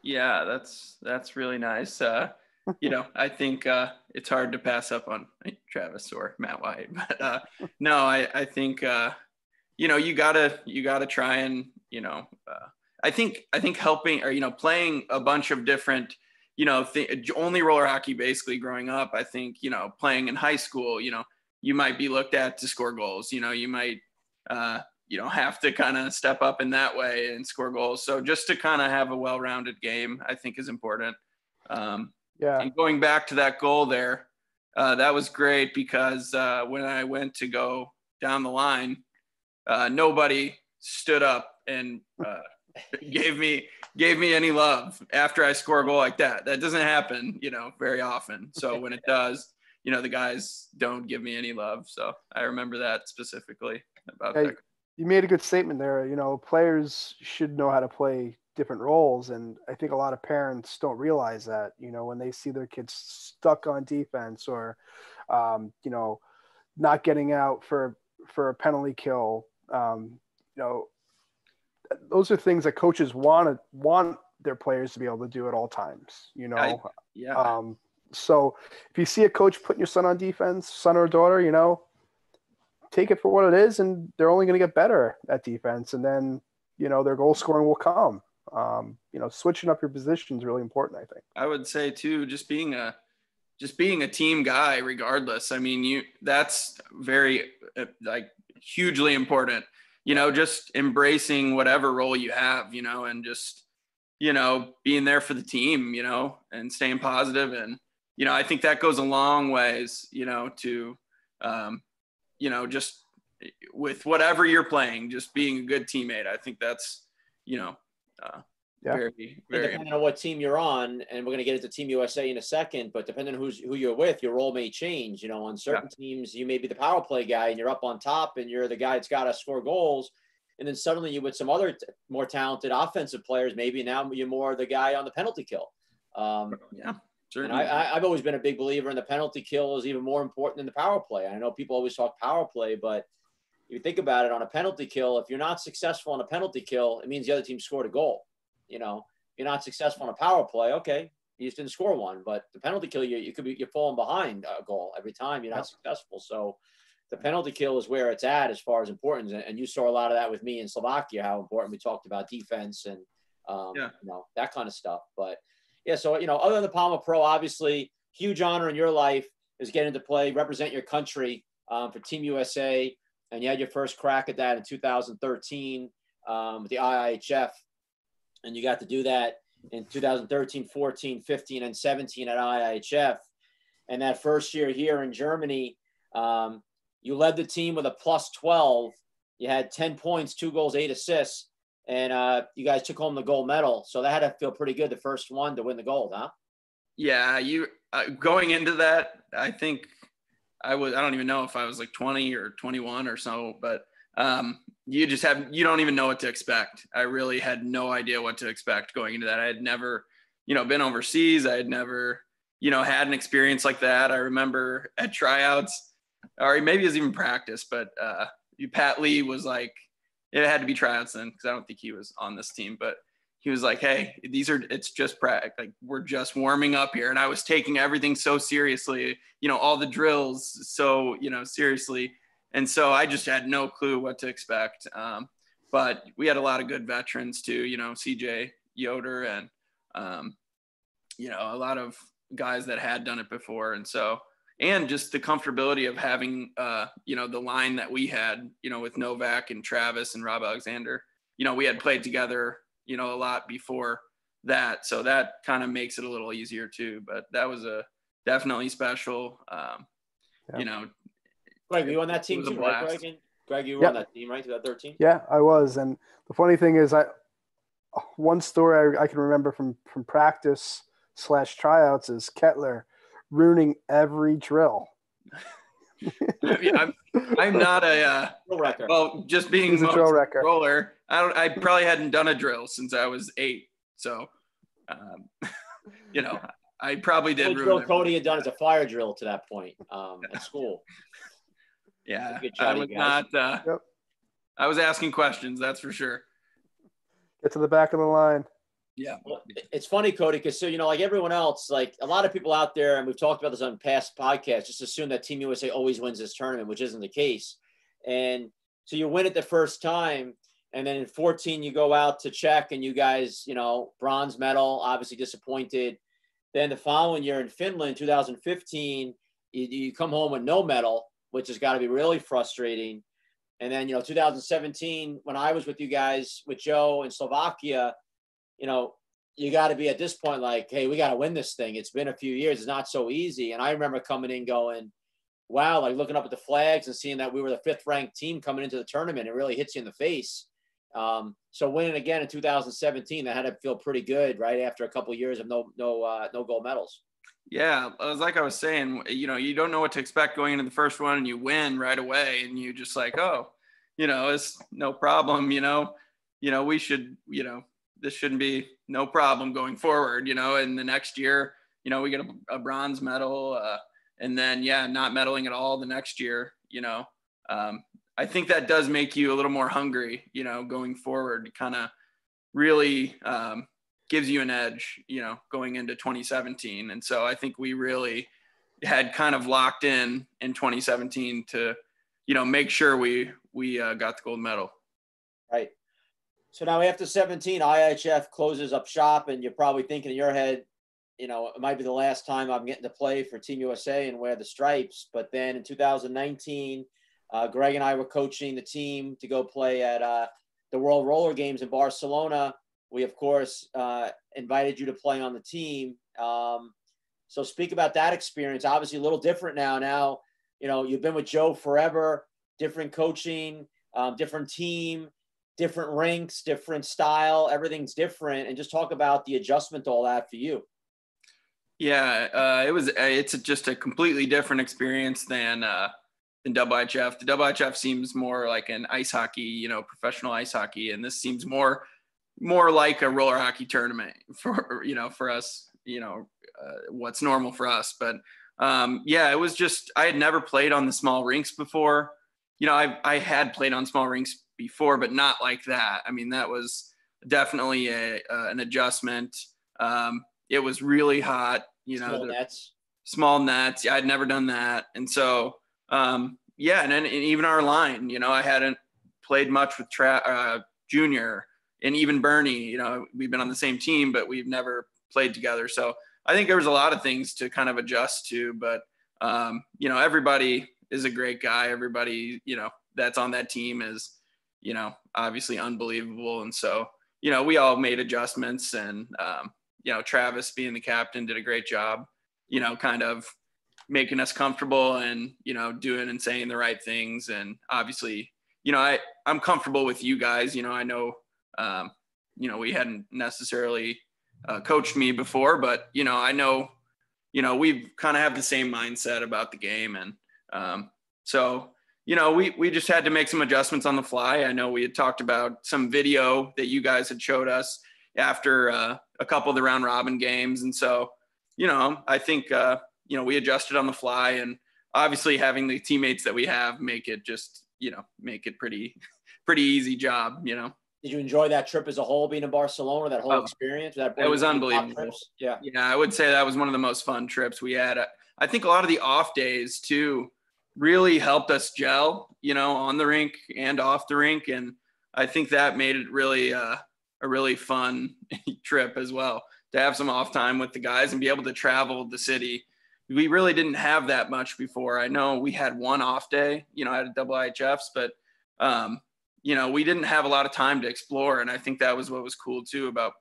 Yeah, that's really nice. I think it's hard to pass up on Travis or Matt White, but no, I think you gotta try and, I think helping, or, playing a bunch of different, only roller hockey basically growing up. I think, playing in high school, you might be looked at to score goals, you might, have to kind of step up in that way and score goals. So just to kind of have a well-rounded game, I think is important. And going back to that goal there, that was great because when I went to go down the line, nobody stood up and gave me any love after I score a goal like that. That doesn't happen, very often. So when it does, the guys don't give me any love. So I remember that specifically about that. You made a good statement there. Players should know how to play different roles, and I think a lot of parents don't realize that. When they see their kids stuck on defense or, not getting out for a penalty kill, those are things that coaches want their players to be able to do at all times. So if you see a coach putting your son on defense, son or daughter, take it for what it is, and they're only going to get better at defense, and then their goal scoring will come. Switching up your position is really important, I think. I would say too, just being a team guy, regardless. I mean, that's very hugely important. Just embracing whatever role you have, and just being there for the team, and staying positive. And I think that goes a long ways, to just with whatever you're playing, just being a good teammate. I think that's, very, very depending on what team you're on, and we're going to get into Team USA in a second, but depending on who you're with, your role may change. On certain teams, you may be the power play guy and you're up on top and you're the guy that's got to score goals. And then suddenly you're with some other more talented offensive players. Maybe now you're more the guy on the penalty kill. And I've always been a big believer in the penalty kill is even more important than the power play. I know people always talk power play, but if you think about it, on a penalty kill, if you're not successful on a penalty kill, it means the other team scored a goal. If you're not successful on a power play, okay, you just didn't score one. But the penalty kill, you're falling behind a goal every time you're not successful. So the penalty kill is where it's at as far as importance. And you saw a lot of that with me in Slovakia, how important we talked about defense and that kind of stuff. But so other than the Palma Pro, obviously huge honor in your life is getting to play, represent your country for Team USA. And you had your first crack at that in 2013 with the IIHF. And you got to do that in 2013, 14, 15, and 17 at IIHF. And that first year here in Germany, you led the team with a +12. You had 10 points, 2 goals, 8 assists. And you guys took home the gold medal. So that had to feel pretty good, the first one to win the gold, huh? Yeah, going into that, I think I don't even know if I was like 20 or 21 or so, but you don't even know what to expect. I really had no idea what to expect going into that. I had never, been overseas. I had never, had an experience like that. I remember at tryouts, or maybe it was even practice, but Pat Lee was like, it had to be tryouts then, because I don't think he was on this team, but he was like, hey, it's just practice. Like, we're just warming up here. And I was taking everything so seriously, all the drills so, seriously. And so I just had no clue what to expect. But we had a lot of good veterans too, CJ Yoder and, a lot of guys that had done it before. And so, and just the comfortability of having, the line that we had, with Novak and Travis and Rob Alexander, we had played together, a lot before that. So that kind of makes it a little easier too. But that was definitely special. Greg, were you on that team too, right, Greg? Greg, you were on that team, right, 2013? Yeah, I was. And the funny thing is, one story I can remember from practice / tryouts is Kettler ruining every drill. I'm not a drill wrecker. Well, just being a drill wrecker. Roller, I probably hadn't done a drill since I was 8. So, I probably did. The drill Cody had done as a fire drill to that point at school. Yeah, I was not. I was asking questions, that's for sure. Get to the back of the line. Yeah. Well, it's funny, Cody, because like everyone else, like a lot of people out there, and we've talked about this on past podcasts, just assume that Team USA always wins this tournament, which isn't the case. And So you win it the first time, and then in 14 you go out to Czech, and you guys, you know, bronze medal, obviously disappointed. Then the following year in Finland, 2015, you come home with no medal, which has got to be really frustrating. And then, you know, 2017, when I was with you guys, with Joe in Slovakia, you know, you got to be at this point like, hey, we got to win this thing. It's been a few years. It's not so easy. And I remember coming in going, wow, like looking up at the flags and seeing that we were the 5th ranked team coming into the tournament. It really hits you in the face. So winning again in 2017, that had to feel pretty good, right? After a couple of years of no gold medals. Yeah, like I was saying, you know, you don't know what to expect going into the first one, and you win right away, and you just like, oh, you know, it's no problem, you know, we should, you know, this shouldn't be no problem going forward, you know, and the next year, you know, we get a bronze medal, and then, yeah, not medaling at all the next year, you know. I think that does make you a little more hungry, you know, going forward. Kind of really gives you an edge, you know, going into 2017. And so I think we really had kind of locked in 2017 to, you know, make sure we got the gold medal. Right. So now after 17, IHF closes up shop, and you're probably thinking in your head, you know, it might be the last time I'm getting to play for Team USA and wear the stripes. But then in 2019, Greg and I were coaching the team to go play at the World Roller Games in Barcelona. We, of course, invited you to play on the team. So speak about that experience. Obviously, a little different now. Now, you know, you've been with Joe forever, different coaching, different team, different rinks, different style. Everything's different. And just talk about the adjustment to all that for you. Yeah, it's just a completely different experience than WHF. The WHF seems more like an ice hockey, you know, professional ice hockey. And this seems more like a roller hockey tournament for, you know, for us, you know, what's normal for us. But yeah, it was just, I had never played on the small rinks before. You know, I had played on small rinks before, but not like that. I mean, that was definitely an adjustment. It was really hot, you know, small nets. Yeah, I'd never done that. And so, yeah. And then even our line, you know, I hadn't played much with Junior, and even Bernie, you know, we've been on the same team, but we've never played together. So I think there was a lot of things to kind of adjust to, but, you know, everybody is a great guy. Everybody, you know, that's on that team is, you know, obviously unbelievable. And so, you know, we all made adjustments, and, you know, Travis being the captain did a great job, you know, kind of making us comfortable and, you know, doing and saying the right things. And obviously, you know, I'm comfortable with you guys. You know, I know, you know, we hadn't necessarily coached me before, but, you know, I know, you know, we kind of have the same mindset about the game. And so, you know, we just had to make some adjustments on the fly. I know we had talked about some video that you guys had showed us after a couple of the round robin games. And so, you know, I think, you know, we adjusted on the fly, and obviously having the teammates that we have make it just, you know, make it pretty easy job, you know. Did you enjoy that trip as a whole, being in Barcelona, that whole experience? It was unbelievable. Yeah, I would say that was one of the most fun trips we had. I think a lot of the off days too really helped us gel, you know, on the rink and off the rink. And I think that made it really a really fun trip as well, to have some off time with the guys and be able to travel the city. We really didn't have that much before. I know we had one off day, you know, at double IHFs, but, you know, we didn't have a lot of time to explore. And I think that was what was cool too, about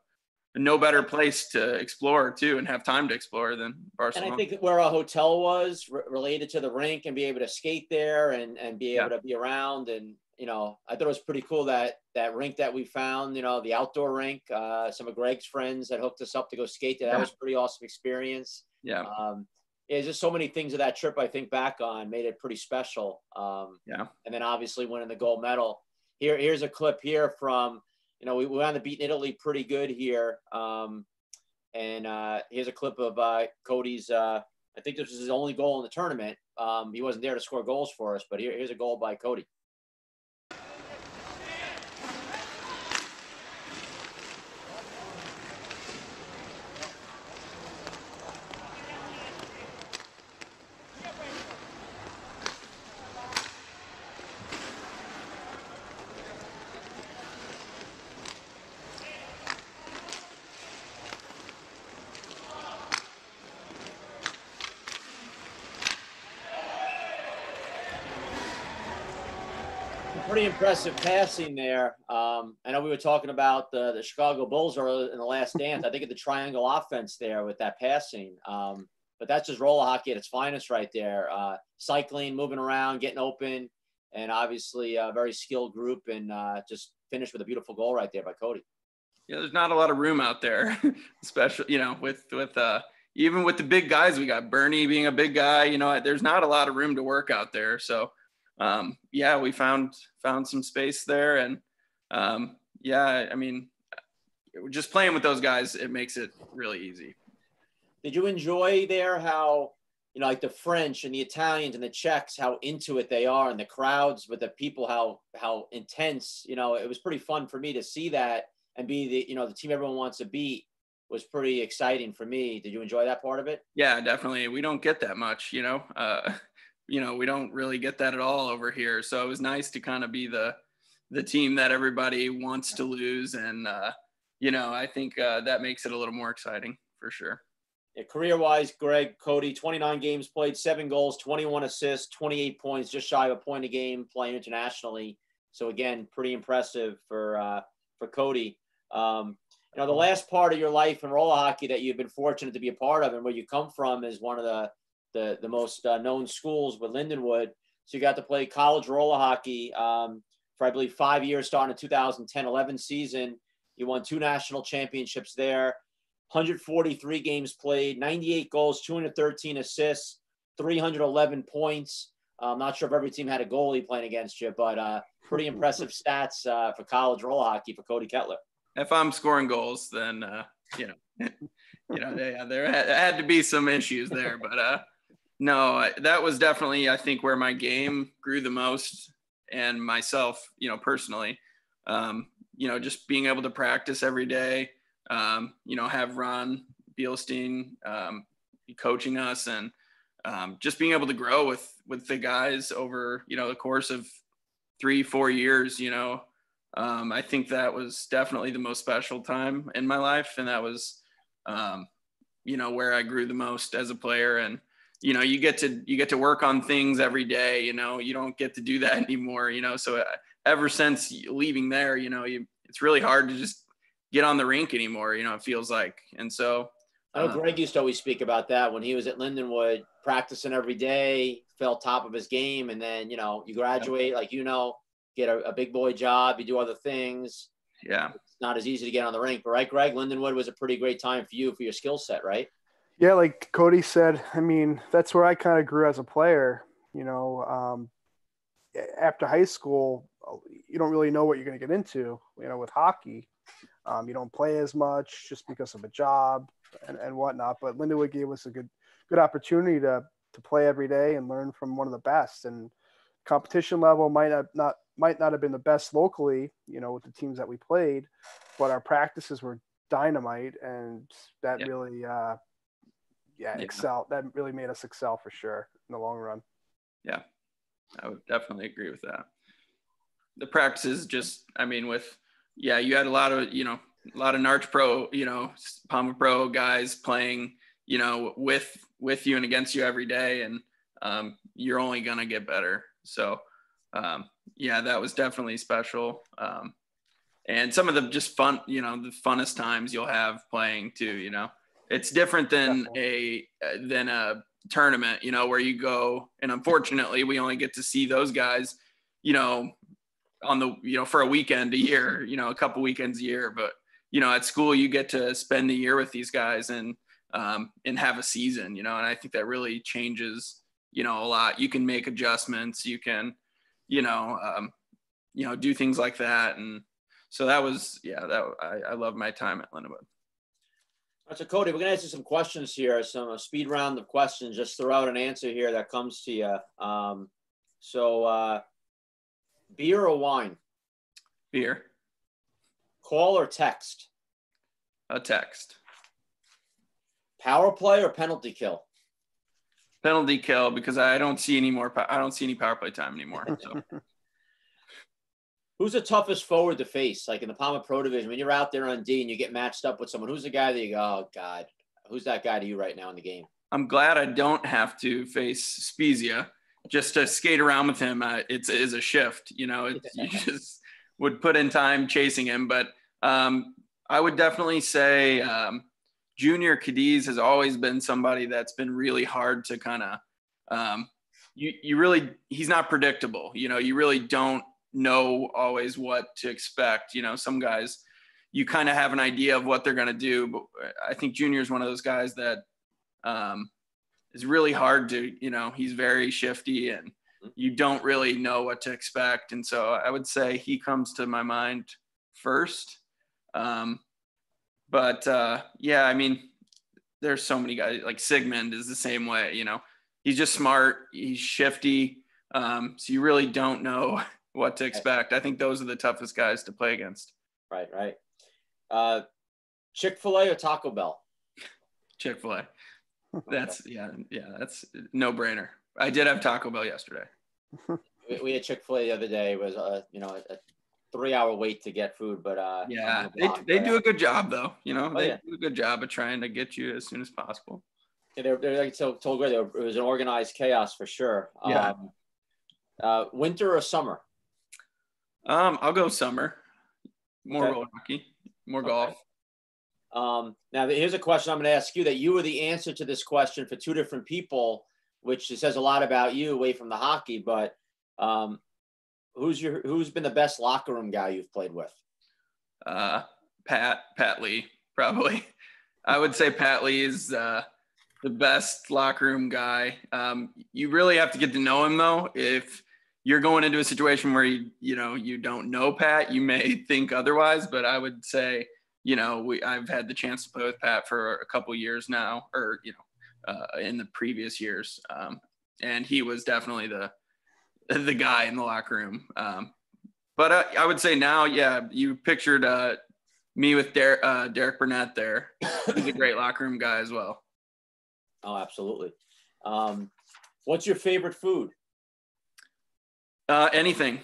no better place to explore too and have time to explore than Barcelona. And I think where our hotel was related to the rink, and be able to skate there and be able to be around. And, you know, I thought it was pretty cool that rink that we found, you know, the outdoor rink, some of Greg's friends that hooked us up to go skate there. That was a pretty awesome experience. Yeah. It's just so many things of that trip I think back on made it pretty special. And then obviously winning the gold medal. Here's a clip here from, you know, we wound up beating Italy pretty good here. And here's a clip of Cody's, I think this was his only goal in the tournament. He wasn't there to score goals for us, but here's a goal by Cody. Pretty impressive passing there. I know we were talking about the Chicago Bulls in the Last Dance. I think of the triangle offense there with that passing. But that's just roller hockey at its finest right there. Cycling, moving around, getting open, and obviously a very skilled group, and just finished with a beautiful goal right there by Cody. Yeah, there's not a lot of room out there, especially, with even with the big guys. We got Bernie being a big guy, there's not a lot of room to work out there. So, we found some space there, and just playing with those guys, it makes it really easy. Did you enjoy there how, like the French and the Italians and the Czechs, how into it they are, and the crowds with the people, how intense, it was pretty fun for me to see that and be the team everyone wants to beat was pretty exciting for me. Did you enjoy that part of it? Yeah, definitely. We don't get that much, we don't really get that at all over here. So it was nice to kind of be the team that everybody wants to lose. And, I think that makes it a little more exciting for sure. Yeah, career-wise, Cody, 29 games played, 7 goals, 21 assists, 28 points, just shy of a point a game playing internationally. So again, pretty impressive for Cody. The last part of your life in roller hockey that you've been fortunate to be a part of, and where you come from, is one of the most known schools with Lindenwood. So you got to play college roller hockey for, I believe, 5 years, starting in 2010-11 season. You won 2 national championships there. 143 games played, 98 goals, 213 assists, 311 points. I'm not sure if every team had a goalie playing against you, but pretty impressive stats for college roller hockey for Cody Kettler. If I'm scoring goals, then there had to be some issues there, but no, that was definitely, I think, where my game grew the most, and myself, personally, just being able to practice every day. Have Ron Bielstein coaching us, and just being able to grow with the guys over, the course of 3-4 years, I think that was definitely the most special time in my life. And that was, where I grew the most as a player. And, you get to work on things every day, you don't get to do that anymore, so ever since leaving there, it's really hard to just get on the rink anymore, it feels like. And so I know Greg used to always speak about that when he was at Lindenwood, practicing every day, felt top of his game. And then, you graduate, get a big boy job, you do other things. Yeah. It's not as easy to get on the rink, but right, Greg, Lindenwood was a pretty great time for you, for your skill set, right? Yeah. Like Cody said, that's where I kind of grew as a player. After high school, you don't really know what you're going to get into, with hockey. You don't play as much just because of a job and whatnot, but Lindenwood gave us a good opportunity to play every day and learn from one of the best. And competition level might not have been the best locally, with the teams that we played, but our practices were dynamite, and that really, excel. That really made us excel for sure in the long run. Yeah, I would definitely agree with that. The practices just, you had a lot of Narch Pro, Palma Pro guys playing, with you and against you every day. And you're only going to get better. So, that was definitely special. And some of the just fun, the funnest times you'll have playing too, it's different than a tournament, where you go, and unfortunately we only get to see those guys, on the, for a weekend a year, a couple weekends a year, but, at school you get to spend the year with these guys and have a season, and I think that really changes, a lot. You can make adjustments, you can, do things like that. And so that was, I love my time at Lindenwood. So Cody, we're going to ask you some questions here, some speed round of questions. Just throw out an answer here that comes to you. Beer or wine? Beer. Call or text? A text. Power play or penalty kill? Penalty kill, because I don't see any power play time anymore. So. Who's the toughest forward to face? Like in the Palma Pro division, when you're out there on D and you get matched up with someone, who's the guy that you go, oh God, who's that guy to you right now in the game? I'm glad I don't have to face Spezia, just to skate around with him, it is a shift. You know, you just would put in time chasing him. But I would definitely say Junior Cadiz has always been somebody that's been really hard to kind of he's not predictable. You know, you really don't know always what to expect. You know, some guys, you kind of have an idea of what they're going to do. But I think Junior is one of those guys that is really hard to, you know, he's very shifty and you don't really know what to expect. And so I would say he comes to my mind first. Yeah, I mean, there's so many guys. Like Sigmund is the same way, you know, he's just smart, he's shifty. So you really don't know what to expect. I think those are the toughest guys to play against. Right. Chick-fil-A or Taco Bell? Chick-fil-A. That's that's no brainer. I did have Taco Bell yesterday. We had Chick-fil-A the other day. It was a 3-hour wait to get food, but they do a good job though. You know, they do a good job of trying to get you as soon as possible. Yeah, they're like so great. It was an organized chaos for sure. Yeah. Winter or summer? I'll go summer. More road hockey, more golf. Now here's a question I'm going to ask you that you were the answer to this question for two different people, which says a lot about you away from the hockey. But who's been the best locker room guy you've played with? Pat Lee, probably. I would say Pat Lee is the best locker room guy. You really have to get to know him though. If you're going into a situation where you don't know Pat, you may think otherwise, but I would say, you know, I've had the chance to play with Pat for a couple years now, or, you know, in the previous years. And he was definitely the guy in the locker room. But I would say now, yeah, you pictured me with Derek Burnett there. He's a great locker room guy as well. Oh, absolutely. What's your favorite food? Anything.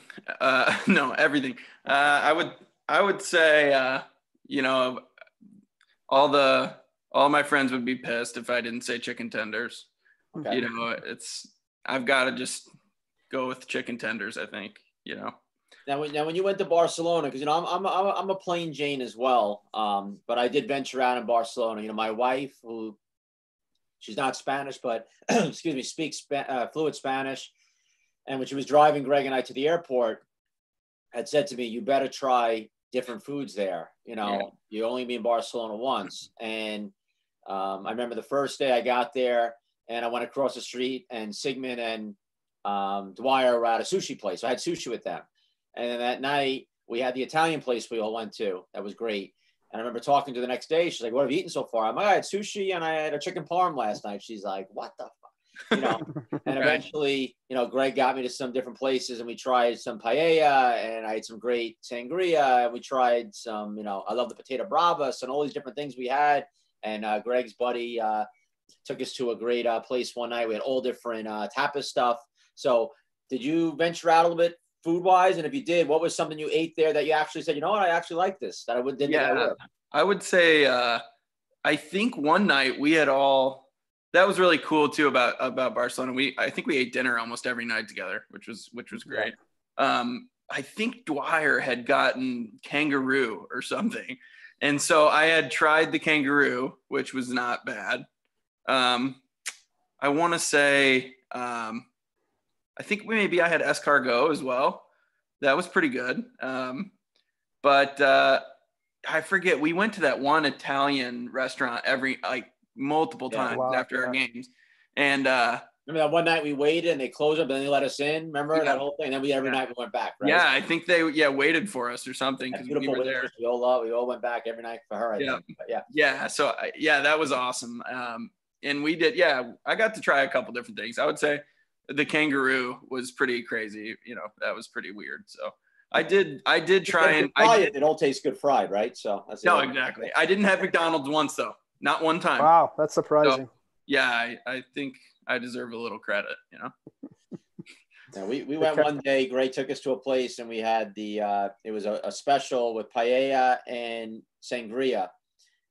No, everything. I would say, you know, all my friends would be pissed if I didn't say chicken tenders. Okay. You know, I've got to just go with chicken tenders, I think, you know. Now when you went to Barcelona, because, you know, I'm a plain Jane as well, but I did venture out in Barcelona. You know, my wife, who she's not Spanish, but excuse me, speaks fluent Spanish. And when she was driving Greg and I to the airport, had said to me, "You better try different foods there. You know, You only be in Barcelona once." And I remember the first day I got there, and I went across the street, and Sigmund and Dwyer were at a sushi place. So I had sushi with them. And then that night, we had the Italian place we all went to. That was great. And I remember talking to her the next day. She's like, "What have you eaten so far?" I'm like, "I had sushi and I had a chicken parm last night." She's like, "What the fuck?" You know, and eventually, you know, Greg got me to some different places and we tried some paella and I had some great sangria and we tried some, you know, I love the potato bravas and all these different things we had. And Greg's buddy took us to a great place one night. We had all different tapas stuff. So did you venture out a little bit food wise? And if you did, what was something you ate there that you actually said, "You know what, I actually like this," that I didn't think I would? I would say, I think one night we had that was really cool too about Barcelona. I think we ate dinner almost every night together, which was great. I think Dwyer had gotten kangaroo or something. And so I had tried the kangaroo, which was not bad. I want to say, I think maybe I had escargot as well. That was pretty good. But I forget, we went to that one Italian restaurant multiple times after our games. And remember that one night we waited and they closed up and then they let us in? Remember that whole thing? And then every night we went back, right? Yeah, I think they waited for us or something because we were there. We all went back every night for her, I think. But yeah. So that was awesome. And we did, I got to try a couple different things. I would say the kangaroo was pretty crazy. You know, that was pretty weird. So I did try and it all tastes good fried, right? So that's exactly. I didn't have McDonald's once though. Not one time. Wow, that's surprising. So, yeah, I think I deserve a little credit, you know. Yeah, we went one day. Greg took us to a place and we had it was a special with paella and sangria,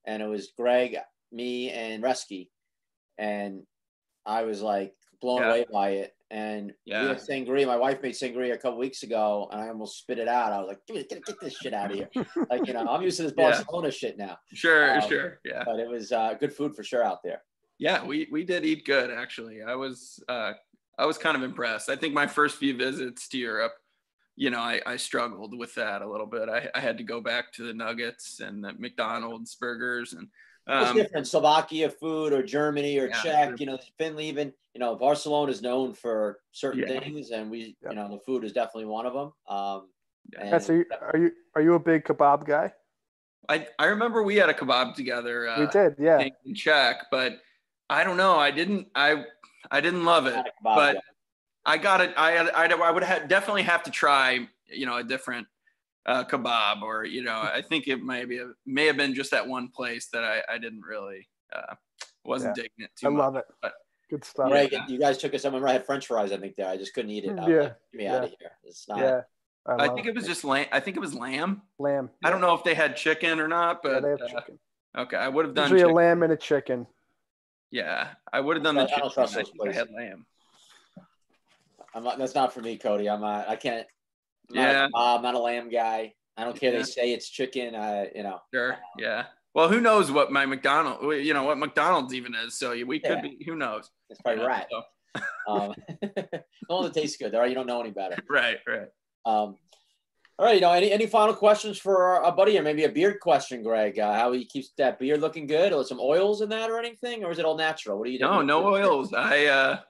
and it was Greg, me, and Resky, and I was like, blown away by it. And we Yeah. had sangria. My wife made sangria a couple weeks ago, and I almost spit it out. I was like, get this shit out of here. Like, I'm used to this Barcelona shit now. Sure. Yeah. But it was good food for sure out there. Yeah, we did eat good, actually. I was kind of impressed. I think my first few visits to Europe, I struggled with that a little bit. I had to go back to the nuggets and the McDonald's burgers and it's different. Slovakia food or Germany or Czech, Finland even, Barcelona is known for certain things, and the food is definitely one of them. So are you a big kebab guy? I remember we had a kebab together. We did, yeah. In Czech, but I don't know. I didn't love it, but I got it. I would definitely have to try, a different kebab, or I think it may have been just that one place that I didn't really wasn't digging it too much. I love it. But good stuff. Right, you guys took us. I remember I had French fries. I think there. I just couldn't eat it. Like, get me out of here. It's not. Yeah. I think it was just lamb. I think it was lamb. Lamb. I don't know if they had chicken or not, but they have chicken. Okay, I would have done usually a lamb and a chicken. Yeah, I would have done the chicken. I think I had lamb. That's not for me, Cody. I can't. I'm not a lamb guy. I don't care. They say it's chicken. Sure. Yeah. Well, who knows what my what McDonald's even is? So we could be. Who knows? It's probably right. So. As long as it tastes good, all right. You don't know any better. Right. All right. Any final questions for our buddy, or maybe a beard question, Greg? How he keeps that beard looking good, or some oils in that, or anything, or is it all natural? What are you doing? No oils. I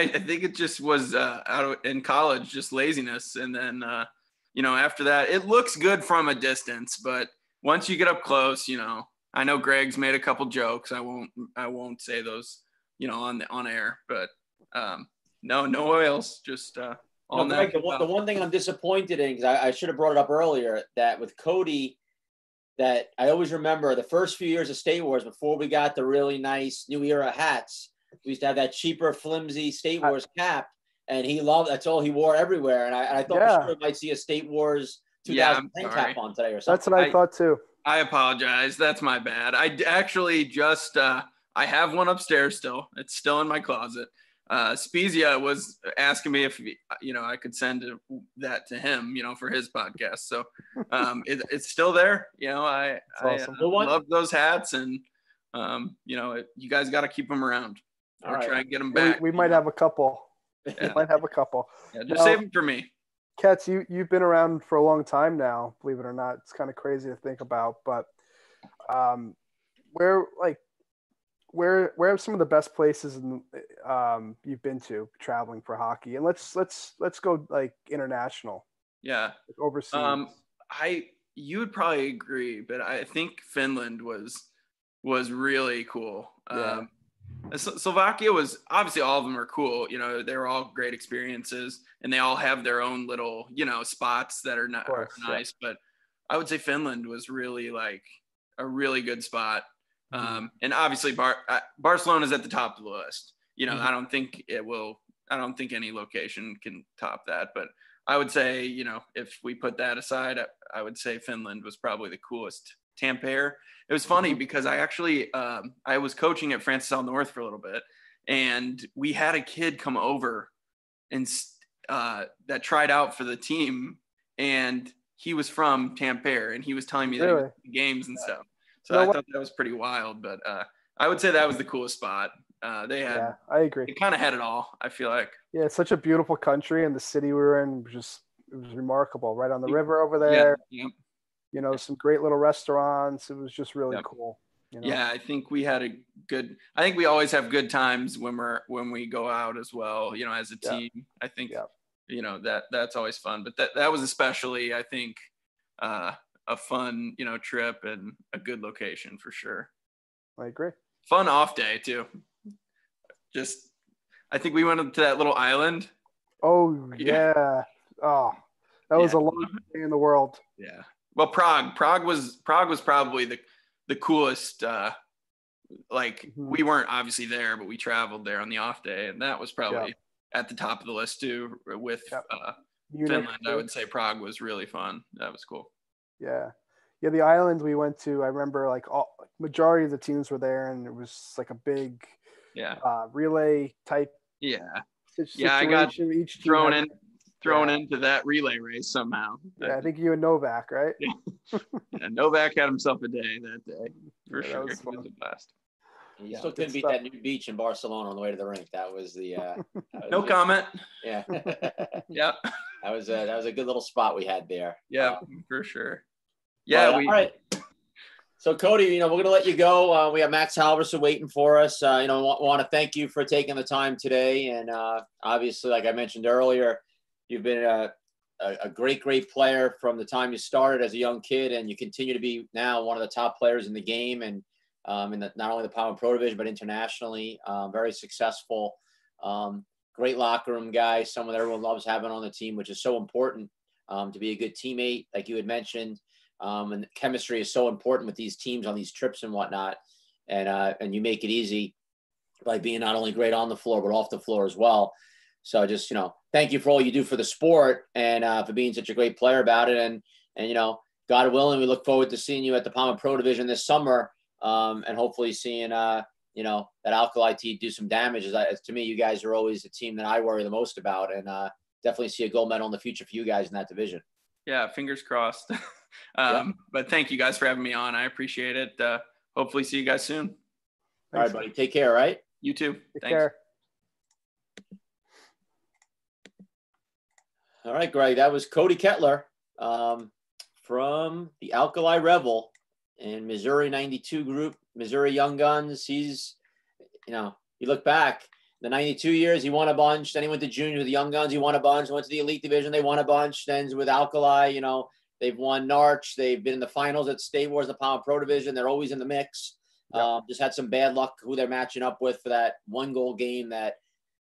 think it just was out in college, just laziness, and then after that, it looks good from a distance, but once you get up close, I know Greg's made a couple jokes. I won't say those, on air, but no oils, just all Greg, the one thing I'm disappointed in, because I should have brought it up earlier, that with Cody, that I always remember the first few years of State Wars before we got the really nice New Era hats. We used to have that cheaper, flimsy State Wars cap, and that's all he wore everywhere. And I thought for sure I might see a State Wars 2010 cap on today or something. That's what I thought too. I apologize. That's my bad. I actually just I have one upstairs still. It's still in my closet. Spezia was asking me if I could send that to him, for his podcast. So it's still there. I love those hats, and you guys got to keep them around. Or try and get them back. We might have a couple. Yeah. Might have a couple. Yeah, just save them for me. Ketz, you've been around for a long time now, believe it or not. It's kind of crazy to think about, but where are some of the best places you've been to traveling for hockey? And let's go like international. Yeah. Like overseas. You would probably agree, but I think Finland was really cool. Yeah. Slovakia was obviously, all of them are cool. They were all great experiences, and they all have their own little, spots that are nice. But I would say Finland was really like a really good spot. And obviously Barcelona is at the top of the list. I don't think any location can top that, but I would say, if we put that aside, I would say Finland was probably the coolest. Tampere. It was funny because I actually I was coaching at Francis L. North for a little bit, and we had a kid come over and that tried out for the team, and he was from Tampere, and he was telling me the games and stuff. So I thought that was pretty wild, but I would say that was the coolest spot. They had. Yeah, I agree. It kind of had it all, I feel like. Yeah, it's such a beautiful country, and the city we were in it was remarkable. Right on the river over there. Yeah. Some great little restaurants. It was just really cool. Yeah, I think we had I think we always have good times when we go out as well, as a team. I think, that's always fun. But that was especially, I think, a fun, trip and a good location for sure. I agree. Fun off day too. I think we went to that little island. Oh, yeah. Oh, that was a long day in the world. Yeah. Well, Prague was probably the coolest. We weren't obviously there, but we traveled there on the off day, and that was probably at the top of the list too. With Finland, I would say Prague was really fun. That was cool. Yeah, the island we went to, I remember majority of the teams were there, and it was like a big relay type Yeah. I got each thrown into that relay race somehow. Yeah, I think you and Novak, right? Yeah. Novak had himself a day that day for sure. That was a blast. You still couldn't beat that new beach in Barcelona on the way to the rink. That was the no comment. Yeah. Yep. That was a good little spot we had there. Yeah, for sure. Yeah, all right. So Cody, we're going to let you go. We have Max Halverson waiting for us. Want to thank you for taking the time today. And obviously, like I mentioned earlier, you've been a great player from the time you started as a young kid, and you continue to be now one of the top players in the game, and in not only the Power Pro division but internationally. Very successful, great locker room guy, someone that everyone loves having on the team, which is so important to be a good teammate, like you had mentioned. And chemistry is so important with these teams on these trips and whatnot, and you make it easy by being not only great on the floor but off the floor as well. So just thank you for all you do for the sport, and for being such a great player about it. And God willing, we look forward to seeing you at the Power Pro division this summer, and hopefully seeing that Alkali team do some damage. As to me, you guys are always the team that I worry the most about, and definitely see a gold medal in the future for you guys in that division. Yeah, fingers crossed. But thank you guys for having me on. I appreciate it. Hopefully see you guys soon. Thanks. All right, buddy. Take care, all right? You too. Take Thanks. care. All right, Greg. That was Cody Kettler from the Alkali Rebel and Missouri 92 group, Missouri Young Guns. He's, you look back, the 92 years, he won a bunch. Then he went to junior with the Young Guns. He won a bunch. Went to the elite division. They won a bunch. Then with Alkali, they've won Narch. They've been in the finals at State Wars, the Power Pro division. They're always in the mix. Yep. Just had some bad luck who they're matching up with for that 1-goal game that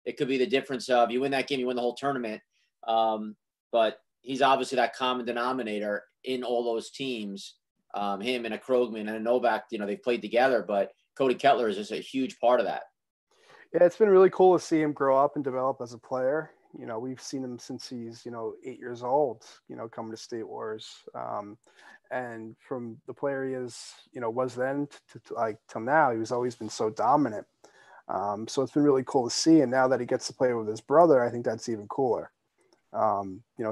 it could be the difference of you win that game, you win the whole tournament. But he's obviously that common denominator in all those teams. Him and a Krogman and a Novak, they've played together, but Cody Kettler is just a huge part of that. Yeah, it's been really cool to see him grow up and develop as a player. We've seen him since he's, 8 years old, coming to State Wars. And from the player he is, was then to till now, he's always been so dominant. So it's been really cool to see. And now that he gets to play with his brother, I think that's even cooler.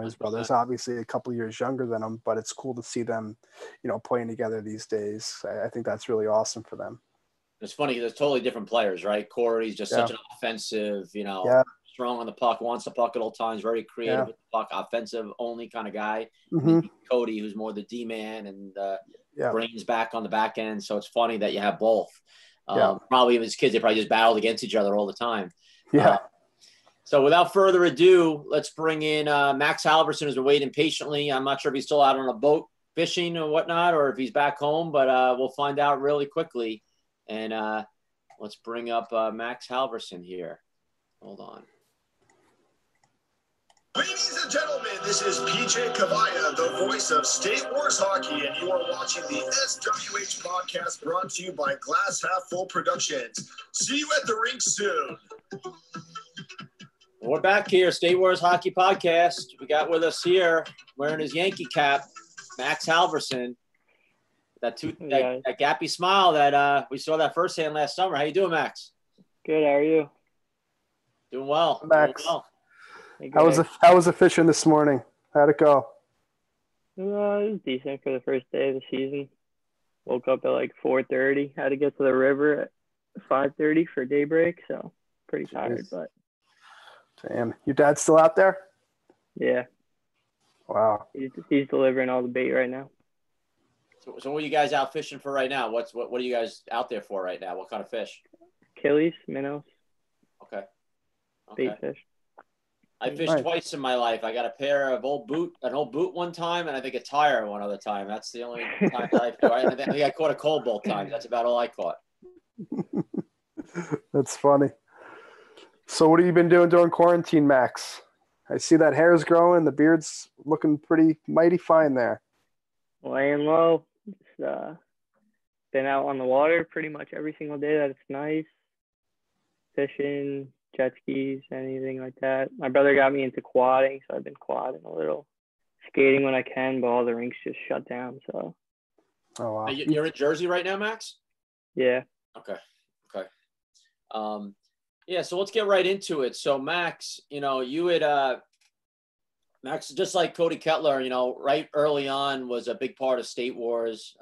His brother's obviously a couple of years younger than him, but it's cool to see them, playing together these days. I think that's really awesome for them. It's funny, there's totally different players, right? Corey's just such an offensive, strong on the puck, wants the puck at all times, very creative with the puck, offensive only kind of guy. Mm-hmm. Cody, who's more the D-man and brains back on the back end. So it's funny that you have both. Probably even as kids, they probably just battled against each other all the time. Yeah. So without further ado, let's bring in Max Halverson, who's been waiting patiently. I'm not sure if he's still out on a boat fishing or whatnot, or if he's back home, but we'll find out really quickly. And let's bring up Max Halverson here. Hold on. Ladies and gentlemen, this is PJ Kavaya, the voice of State Wars Hockey, and you are watching the SWH podcast brought to you by Glass Half Full Productions. See you at the rink soon. We're back here, State Wars Hockey Podcast. We got with us here, wearing his Yankee cap, Max Halverson. That gappy smile that we saw that firsthand last summer. How you doing, Max? Good. How are you? Doing well. Max. Doing well. How was the fishing this morning? How'd it go? It was decent for the first day of the season. Woke up at like 4:30. Had to get to the river at 5:30 for daybreak, so pretty tired. But damn, your dad's still out there? Yeah. Wow. He's delivering all the bait right now. So what are you guys out fishing for right now? What are you guys out there for right now? What kind of fish? Achilles, minnows. Okay. Bait fish. I fished twice in my life. I got a pair of an old boot one time, and I think a tire one other time. That's the only time that I think I caught a cold both times. That's about all I caught. That's funny. So what have you been doing during quarantine, Max? I see that hair's growing. The beard's looking pretty mighty fine there. Laying low. Just, been out on the water pretty much every single day that it's nice. Fishing, jet skis, anything like that. My brother got me into quadding, so I've been quadding a little. Skating when I can, but all the rinks just shut down. So. Oh wow. You're in Jersey right now, Max? Yeah. Okay. Yeah, so let's get right into it. So Max, you had Max, just like Cody Kettler, right early on was a big part of State Wars.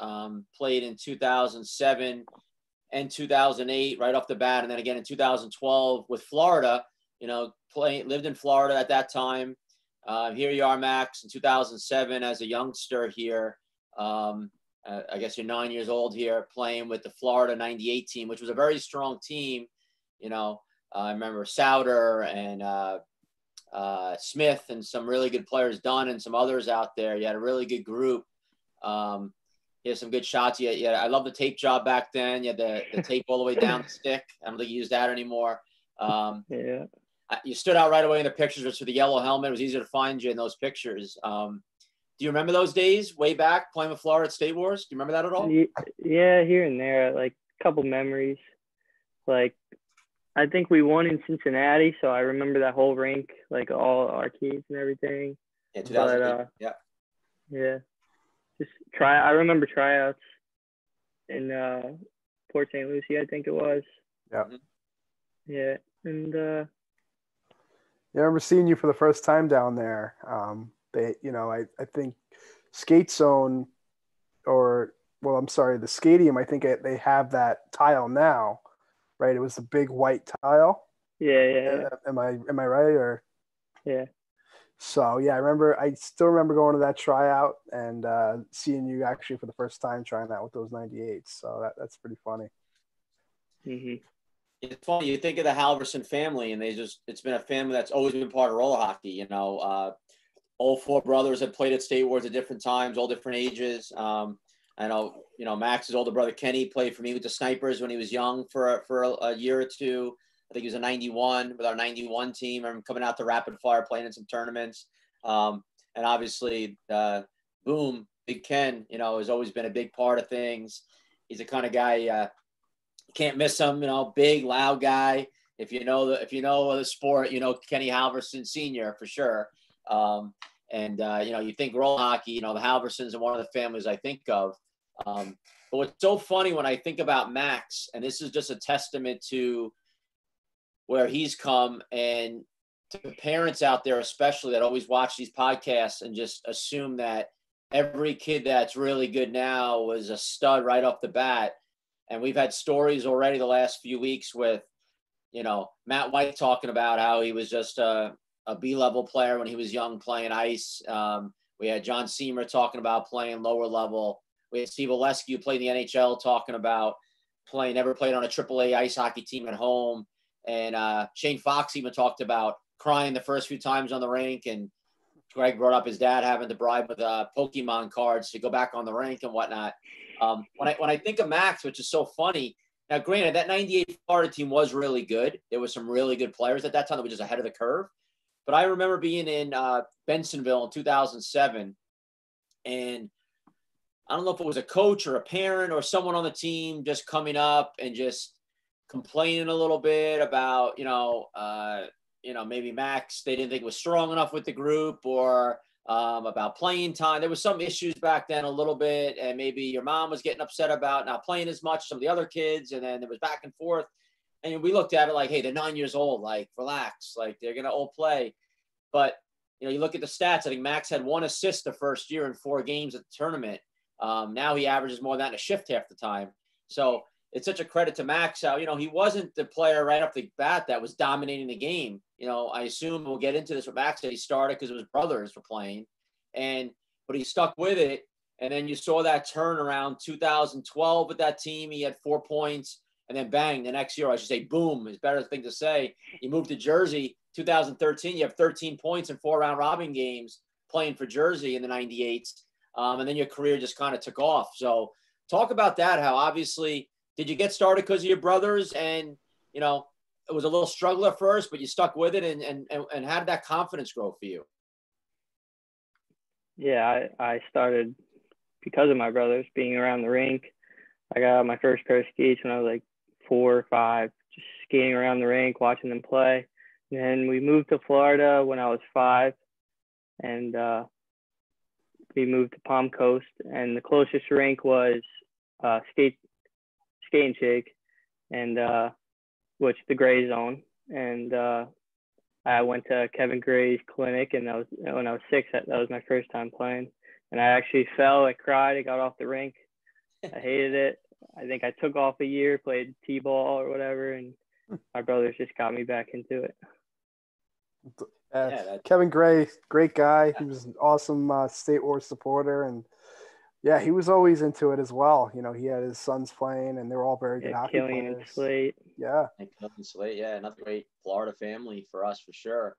Played in 2007 and 2008 right off the bat, and then again in 2012 with Florida. Lived in Florida at that time. Here you are, Max, in 2007 as a youngster here. I guess you're 9 years old here, playing with the Florida '98 team, which was a very strong team. I remember Souter and Smith and some really good players, Dunn and some others out there. You had a really good group. You had some good shots. I love the tape job back then. You had the tape all the way down the stick. I don't think you use that anymore. Yeah. You stood out right away in the pictures with the yellow helmet. It was easy to find you in those pictures. Do you remember those days way back playing with Florida at State Wars? Do you remember that at all? Yeah, here and there, like a couple memories. Like, I think we won in Cincinnati, so I remember that whole rink, like all arcades and everything. Yeah, 2008. Yeah. Yeah. I remember tryouts in Port St. Lucie, I think it was. Yeah. Yeah. And I remember seeing you for the first time down there. I think Skate Zone the Stadium, I think they have that tile now, right? It was the big white tile. Yeah. Am I right? Or yeah. So yeah, I still remember going to that tryout and seeing you actually for the first time trying out with those 98s. So that's pretty funny. Mm-hmm. It's funny, you think of the Halverson family, and it's been a family that's always been part of roller hockey. All four brothers have played at State Wars at different times, all different ages. I know, Max's older brother Kenny played for me with the Snipers when he was young for a year or two. I think he was a 91 with our 91 team. I'm coming out to Rapid Fire, playing in some tournaments. And obviously, Boom, Big Ken, has always been a big part of things. He's the kind of guy, can't miss him, big, loud guy. If you know the sport, Kenny Halverson Sr. for sure. You think roller hockey, the Halversons are one of the families I think of. But what's so funny when I think about Max, and this is just a testament to where he's come, and to parents out there especially that always watch these podcasts and just assume that every kid that's really good now was a stud right off the bat. And we've had stories already the last few weeks with, Matt White talking about how he was just a B-level player when he was young playing ice. We had John Seamer talking about playing lower level. We had Steve Oleski, who played in the NHL, talking about never played on a AAA ice hockey team at home. And Shane Fox even talked about crying the first few times on the rink. And Greg brought up his dad having to bribe with Pokemon cards to go back on the rink and whatnot. When I think of Max, which is so funny, now granted, that 98 Florida team was really good. There was some really good players at that time that were just ahead of the curve. But I remember being in Bensonville in 2007, and I don't know if it was a coach or a parent or someone on the team just coming up and just complaining a little bit about, maybe Max, they didn't think was strong enough with the group, or about playing time. There was some issues back then a little bit, and maybe your mom was getting upset about not playing as much as some of the other kids, and then there was back and forth. And we looked at it like, hey, they're 9 years old, like, relax, like, they're going to all play. But, you look at the stats. I think Max had 1 assist the first year in 4 games at the tournament. Now he averages more than that in a shift half the time. So it's such a credit to Max how, he wasn't the player right off the bat that was dominating the game. I assume we'll get into this with Max that he started because his brothers were playing, but he stuck with it. And then you saw that turn around 2012 with that team. He had 4 points, and then bang, the next year, I should say, boom is a better thing to say. You moved to Jersey, 2013, you have 13 points in 4 round robin games playing for Jersey in the 98s. And then your career just kind of took off. So talk about that, how obviously did you get started because of your brothers, and, it was a little struggle at first, but you stuck with it, and how did that confidence grow for you? Yeah, I started because of my brothers being around the rink. I got my first pair of skates when I was like 4 or 5, just skating around the rink, watching them play. And then we moved to Florida when I was 5, and we moved to Palm Coast, and the closest rink was Skate and Shake, and which the Gray Zone, and I went to Kevin Gray's clinic, and when I was 6. That was my first time playing, and I actually fell. I cried. I got off the rink. I hated it. I think I took off a year, played t-ball or whatever, and my brothers just got me back into it. Kevin Gray, great guy. He was an awesome State Wars supporter, and yeah, he was always into it as well. You know, he had his sons playing, and they were all very good hockey Killian players. And Slate. Yeah. And Killian Slate, yeah, another great Florida family for us for sure.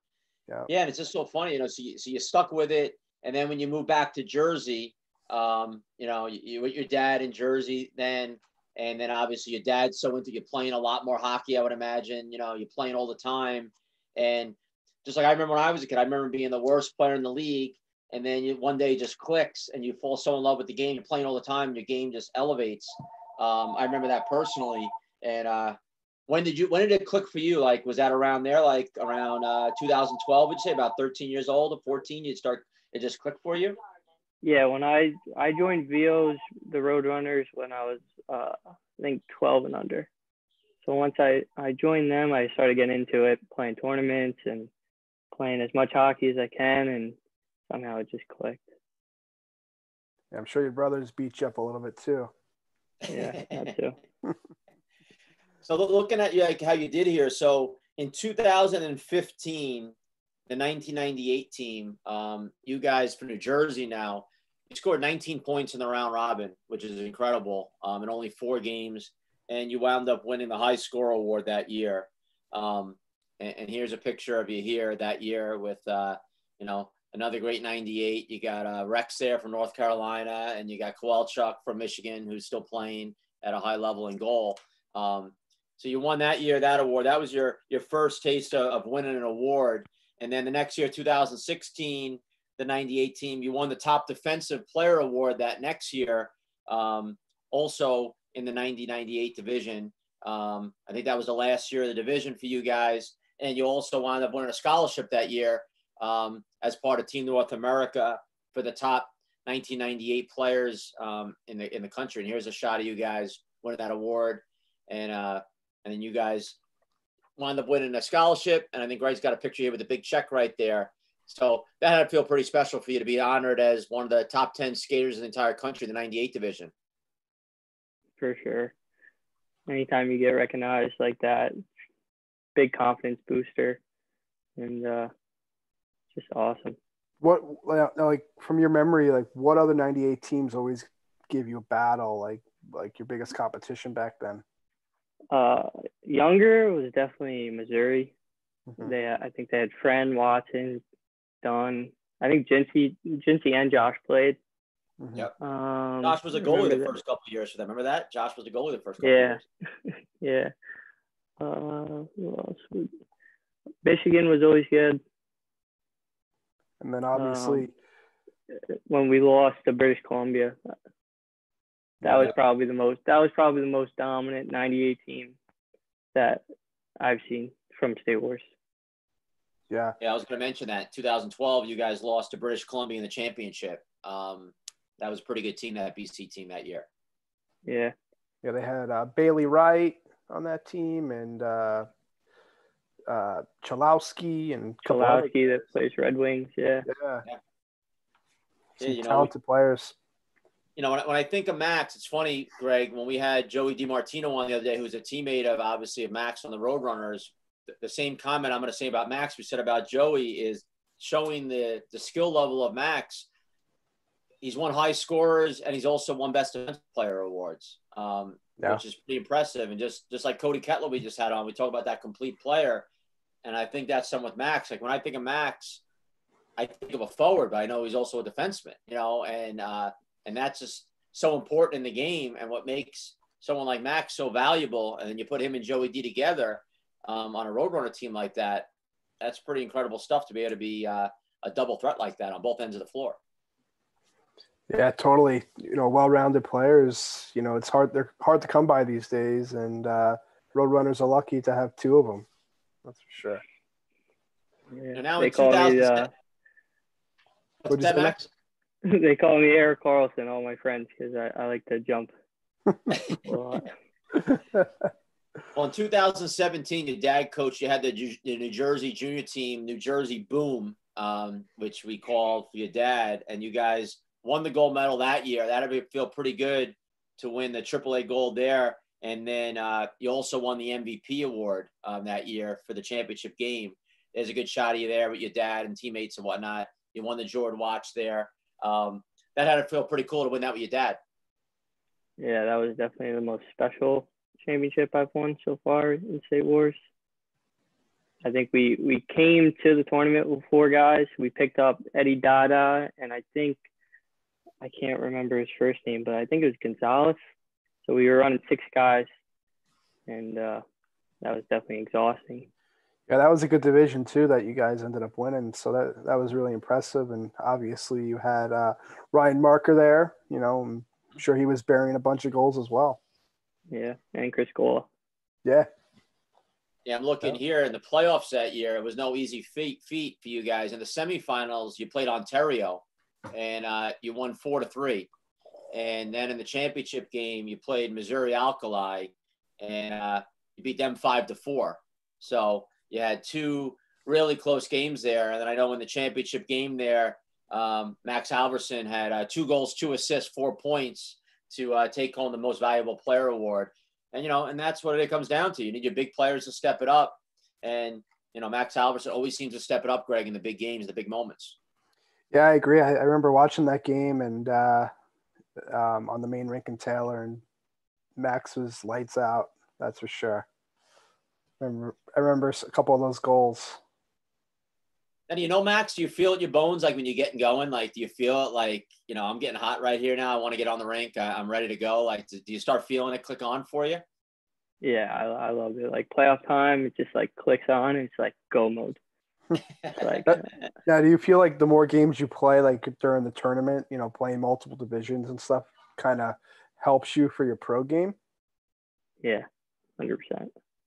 Yeah. Yeah, and it's just so funny, you know. So you stuck with it, and then when you moved back to Jersey, you know, you with your dad in Jersey then, and then obviously your dad's so into you playing a lot more hockey, I would imagine. You know, you're playing all the time, and just like I remember when I was a kid, I remember being the worst player in the league. And then one day it just clicks and you fall so in love with the game. You're playing all the time and your game just elevates. I remember that personally. And when did it click for you? Like, was that around there, like around 2012, would you say, about 13 years old or 14, it just clicked for you? Yeah, when I joined VO's, the Roadrunners, when I was, I think 12 and under. So once I joined them, I started getting into it, playing tournaments and playing as much hockey as I can, and somehow it just clicked. Yeah, I'm sure your brothers beat you up a little bit too. Yeah, that too. So looking at you, like how you did here. So in 2015, the 1998 team, you guys from New Jersey now, you scored 19 points in the round robin, which is incredible, in only 4 games. And you wound up winning the high score award that year. And here's a picture of you here that year with, you know, another great 98. You got Rex there from North Carolina, and you got Kowalchuk from Michigan, who's still playing at a high level in goal. So you won that year, that award. That was your first taste of winning an award. And then the next year, 2016, the 98 team, you won the top defensive player award that next year, also in the 90-98 division. I think that was the last year of the division for you guys. And you also wound up winning a scholarship that year as part of Team North America for the top 1998 players in the country. And here's a shot of you guys winning that award. And then you guys wound up winning a scholarship. And I think Greg's got a picture here with a big check right there. So that had to feel pretty special for you to be honored as one of the top 10 skaters in the entire country, the 98 division. For sure. Anytime you get recognized like that, big confidence booster, and just awesome. What, like from your memory, like what other 98 teams always gave you a battle, like your biggest competition back then? Younger was definitely Missouri. Mm-hmm. I think they had Fren, Watson, Dunn. I think Jinsey and Josh played. Mm-hmm. Yep. Josh was a goalie the first couple of years for them. Remember that? Josh was a goalie the first couple of years. Yeah. Who else? Michigan was always good. And then obviously when we lost to British Columbia, that was probably the most dominant 98 team that I've seen from State Wars. Yeah, I was going to mention that 2012, you guys lost to British Columbia in the championship. That was a pretty good team, that BC team that year. Yeah, they had Bailey Wright on that team, and Chalowski that plays Red Wings. Yeah. Some talented players. You know, when I think of Max, it's funny, Greg, when we had Joey DiMartino on the other day, who's a teammate of Max on the Roadrunners, the same comment I'm going to say about Max we said about Joey is showing the skill level of Max. He's won high scorers, and he's also won best defensive player awards, which is pretty impressive. And just like Cody Kettler we just had on, we talk about that complete player. And I think that's some with Max. Like when I think of Max, I think of a forward, but I know he's also a defenseman, you know, and that's just so important in the game. And what makes someone like Max so valuable, and then you put him and Joey D together on a Roadrunner team like that, that's pretty incredible stuff to be able to be a double threat like that on both ends of the floor. Yeah, totally. You know, well-rounded players, you know, they're hard to come by these days, and Roadrunners are lucky to have 2 of them. That's for sure. Yeah. Now they in call 2007, what'd you say, Max? They call me Eric Carlson, all my friends, because I like to jump a lot. Well, in 2017, your dad coached. You had the New Jersey junior team, New Jersey Boom, which we called for your dad, and you guys won the gold medal that year. That'd feel pretty good to win the AAA gold there. And then you also won the MVP award that year for the championship game. There's a good shot of you there with your dad and teammates and whatnot. You won the Jordan watch there. That had to feel pretty cool to win that with your dad. Yeah, that was definitely the most special championship I've won so far in State Wars. I think we came to the tournament with 4 guys. We picked up Eddie Dada, and I can't remember his first name, but I think it was Gonzalez. So we were running 6 guys, and that was definitely exhausting. Yeah, that was a good division too that you guys ended up winning. So that was really impressive. And obviously you had Ryan Marker there. You know, I'm sure he was burying a bunch of goals as well. Yeah, and Chris Gola. Yeah. Yeah, I'm looking here in the playoffs that year. It was no easy feat for you guys. In the semifinals, you played Ontario, and you won 4-3. And then in the championship game, you played Missouri Alkali, and you beat them 5-4. So you had 2 really close games there. And then I know in the championship game there, Max Halverson had 2 goals, 2 assists, 4 points to take home the most valuable player award. And, you know, and that's what it comes down to. You need your big players to step it up. And, you know, Max Halverson always seems to step it up, Greg, in the big games, the big moments. Yeah, I agree. I remember watching that game and on the main rink in Taylor, and Max was lights out. That's for sure. I remember a couple of those goals. And you know, Max, do you feel it in your bones, like when you're getting going? Like, do you feel it like, you know, I'm getting hot right here now. I want to get on the rink. I'm ready to go. Like, do you start feeling it click on for you? Yeah, I love it. Like playoff time, it just like clicks on. And it's like go mode. Like, now, do you feel like the more games you play, like during the tournament, you know, playing multiple divisions and stuff, kind of helps you for your pro game? Yeah, 100%.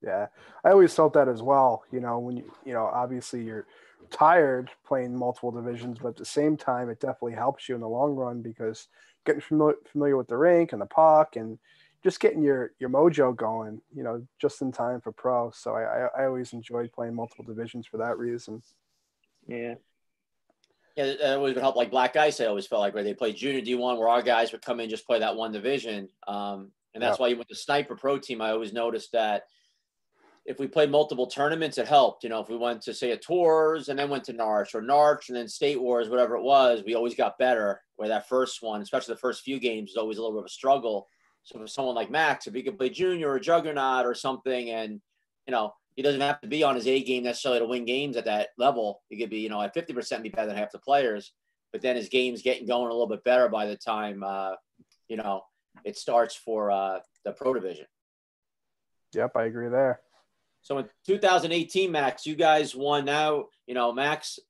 Yeah, I always felt that as well. You know, when you know, obviously you're tired playing multiple divisions, but at the same time, it definitely helps you in the long run because getting familiar with the rink and the puck and just getting your mojo going, you know, just in time for pro. So I always enjoyed playing multiple divisions for that reason. Yeah. Yeah, it always would help. Like Black Ice, I always felt like where they played junior D1, where our guys would come in just play that one division, and that's why you went to Sniper Pro Team. I always noticed that if we played multiple tournaments, it helped. You know, if we went to, say, a Tours and then went to Narch or Narch and then State Wars, whatever it was, we always got better. Where that first one, especially the first few games, is always a little bit of a struggle. So for someone like Max, if he could play junior or Juggernaut or something, and, you know, he doesn't have to be on his A game necessarily to win games at that level. He could be, you know, at 50% be better than half the players. But then his game's getting going a little bit better by the time, you know, it starts for the pro division. Yep, I agree there. So in 2018, Max, you guys won. Now, you know, Max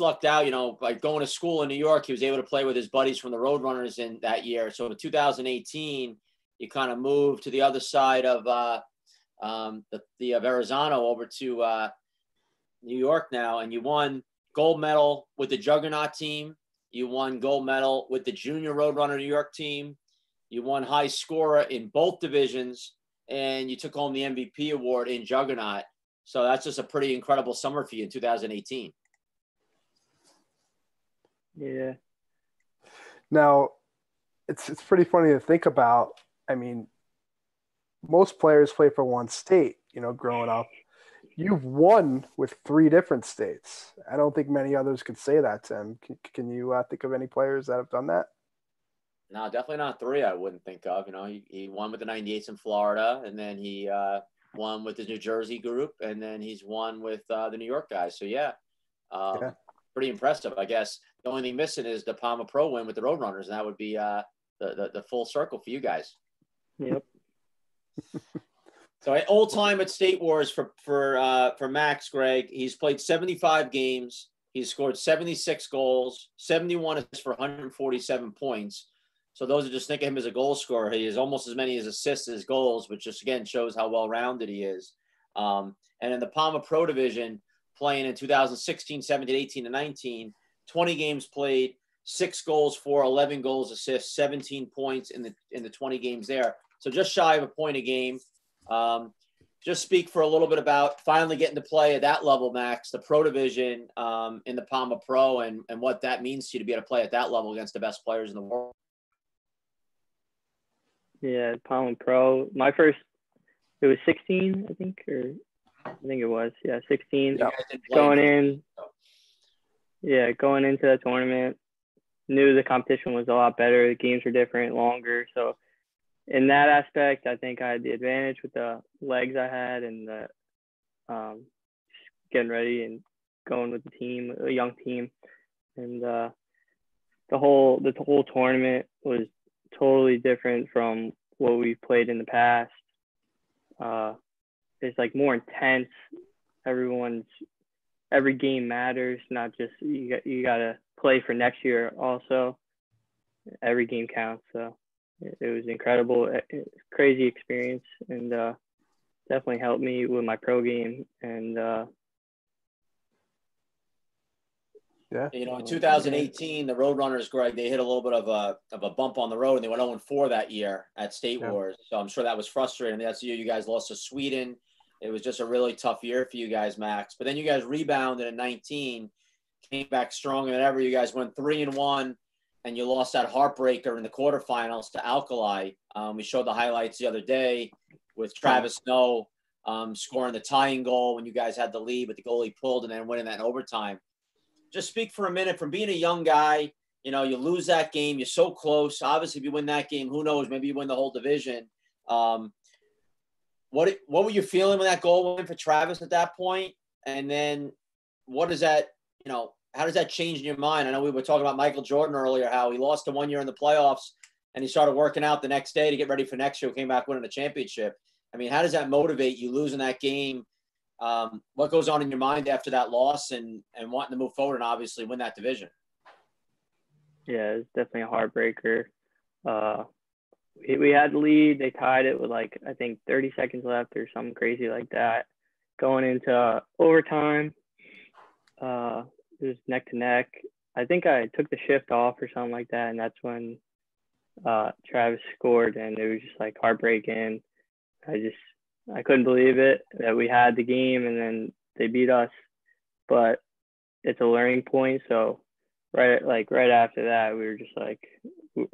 lucked out, you know, by going to school in New York. He was able to play with his buddies from the Roadrunners in that year. So in 2018, you kind of moved to the other side of the Verrazano over to New York now, and you won gold medal with the Juggernaut team. You won gold medal with the Junior Roadrunner New York team. You won high scorer in both divisions, and you took home the MVP award in Juggernaut. So that's just a pretty incredible summer for you in 2018. Yeah. Now, it's pretty funny to think about. I mean, most players play for one state, you know, growing up. You've won with 3 different states. I don't think many others could say that, Tim. Can you think of any players that have done that? No, definitely not 3. I wouldn't think of. You know, he won with the 98s in Florida, and then he won with his New Jersey group, and then he's won with the New York guys. So yeah, pretty impressive. I guess the only thing missing is the Palma Pro win with the Roadrunners, and that would be the full circle for you guys. Yep. So all time at State Wars for Max, Greg, he's played 75 games. He's scored 76 goals, 71 for 147 points. So those are just thinking of him as a goal scorer. He has almost as many as assists as goals, which just, again, shows how well-rounded he is. And in the Palma Pro Division, playing in 2016, 17, 18, and 19, 20 games played, 6 goals for, 11 goals, assists, 17 points in the 20 games there. So just shy of a point a game. just speak for a little bit about finally getting to play at that level, Max, the pro division in the Palma Pro, and what that means to you to be able to play at that level against the best players in the world. Yeah, Palma Pro. My first, it was 16, I think it was. Yeah, 16. Yeah. Going into the tournament, knew the competition was a lot better. The games were different, longer. So in that aspect, I think I had the advantage with the legs I had and the getting ready and going with the team, a young team. And the whole tournament was totally different from what we've played in the past. It's like more intense. Every game matters, not just you gotta play for next year also. Every game counts. So it was incredible, crazy experience, and definitely helped me with my pro game. And in 2018, the Roadrunners, Greg, they hit a little bit of a bump on the road, and they went 0-4 that year at State Wars. So I'm sure that was frustrating. That's the year you guys lost to Sweden. It was just a really tough year for you guys, Max. But then you guys rebounded in 19, came back stronger than ever. You guys went 3-1, and you lost that heartbreaker in the quarterfinals to Alkali. We showed the highlights the other day with Travis Snow scoring the tying goal when you guys had the lead, but the goalie pulled and then winning that in overtime. Just speak for a minute from being a young guy. You lose that game. You're so close. Obviously, if you win that game, who knows? Maybe you win the whole division. What were you feeling when that goal went for Travis at that point? And then what does that, how does that change in your mind? I know we were talking about Michael Jordan earlier, how he lost to 1 year in the playoffs and he started working out the next day to get ready for next year, came back winning a championship. I mean, how does that motivate you losing that game? What goes on in your mind after that loss and wanting to move forward and obviously win that division? Yeah, it's definitely a heartbreaker. We had the lead. They tied it with I think 30 seconds left or something crazy like that. Going into overtime, it was neck to neck. I think I took the shift off or something like that, and that's when Travis scored, and it was just heartbreaking. I couldn't believe it that we had the game and then they beat us, but it's a learning point. So right after that, we were just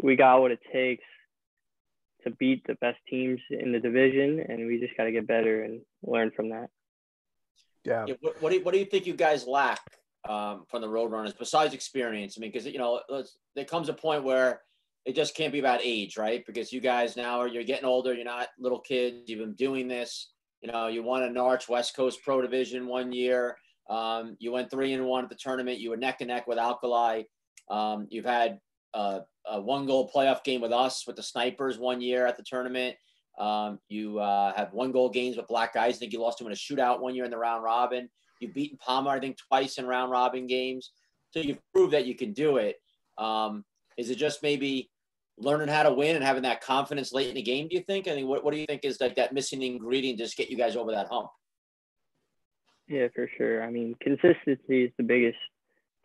we got what it takes to beat the best teams in the division, and we just got to get better and learn from that. Yeah. What do you think you guys lack from the Roadrunners besides experience? I mean, because there comes a point where it just can't be about age, right? Because you guys now you're getting older. You're not little kids. You've been doing this. You won a Norwich West Coast Pro Division 1 year. You went 3-1 at the tournament. You were neck and neck with Alkali. You've had a 1-goal playoff game with us with the Snipers 1 year at the tournament. You have 1-goal games with Black Guys. I think you lost to them in a shootout 1 year in the round robin. You've beaten Palma, I think, twice in round robin games. So you've proved that you can do it. Is it just maybe learning how to win and having that confidence late in the game, do you think? I mean, what do you think is that missing ingredient to just get you guys over that hump? Yeah, for sure. I mean, consistency is the biggest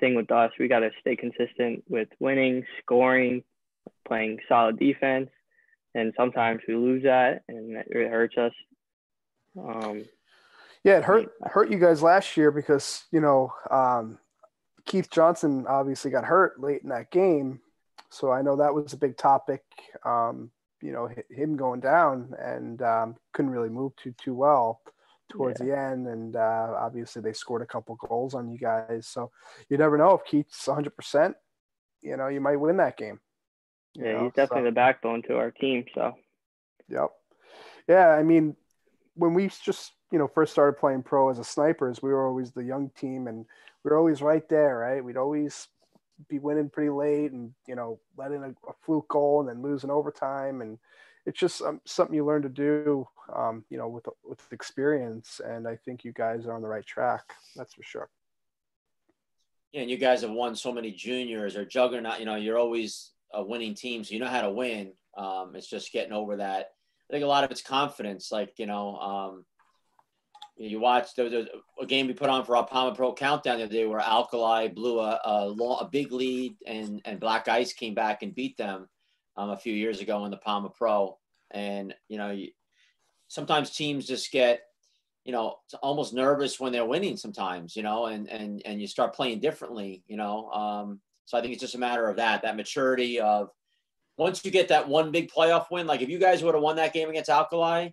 thing with us. We got to stay consistent with winning, scoring, playing solid defense. And sometimes we lose that and it hurts us. Yeah, it hurt you guys last year because, Keith Johnson obviously got hurt late in that game. So I know that was a big topic, him going down and couldn't really move too well towards the end. And obviously they scored a couple goals on you guys. So you never know if Keith's 100%, you might win that game. He's definitely the backbone to our team. So. Yep. Yeah. I mean, when we just, first started playing pro as a Snipers, we were always the young team and we were always right there, right? We'd always be winning pretty late and, let in a fluke goal and then lose in overtime. And it's just something you learn to do, with experience. And I think you guys are on the right track. That's for sure. Yeah. And you guys have won so many juniors or juggernaut, you're always a winning team. So you know how to win. It's just getting over that. I think a lot of it's confidence. You watched a game we put on for our Palma Pro Countdown the other day where Alkali blew a big lead and Black Ice came back and beat them a few years ago in the Palma Pro. And, sometimes teams just get it's almost nervous when they're winning sometimes, and you start playing differently, so I think it's just a matter of that maturity of once you get that one big playoff win, like if you guys would have won that game against Alkali,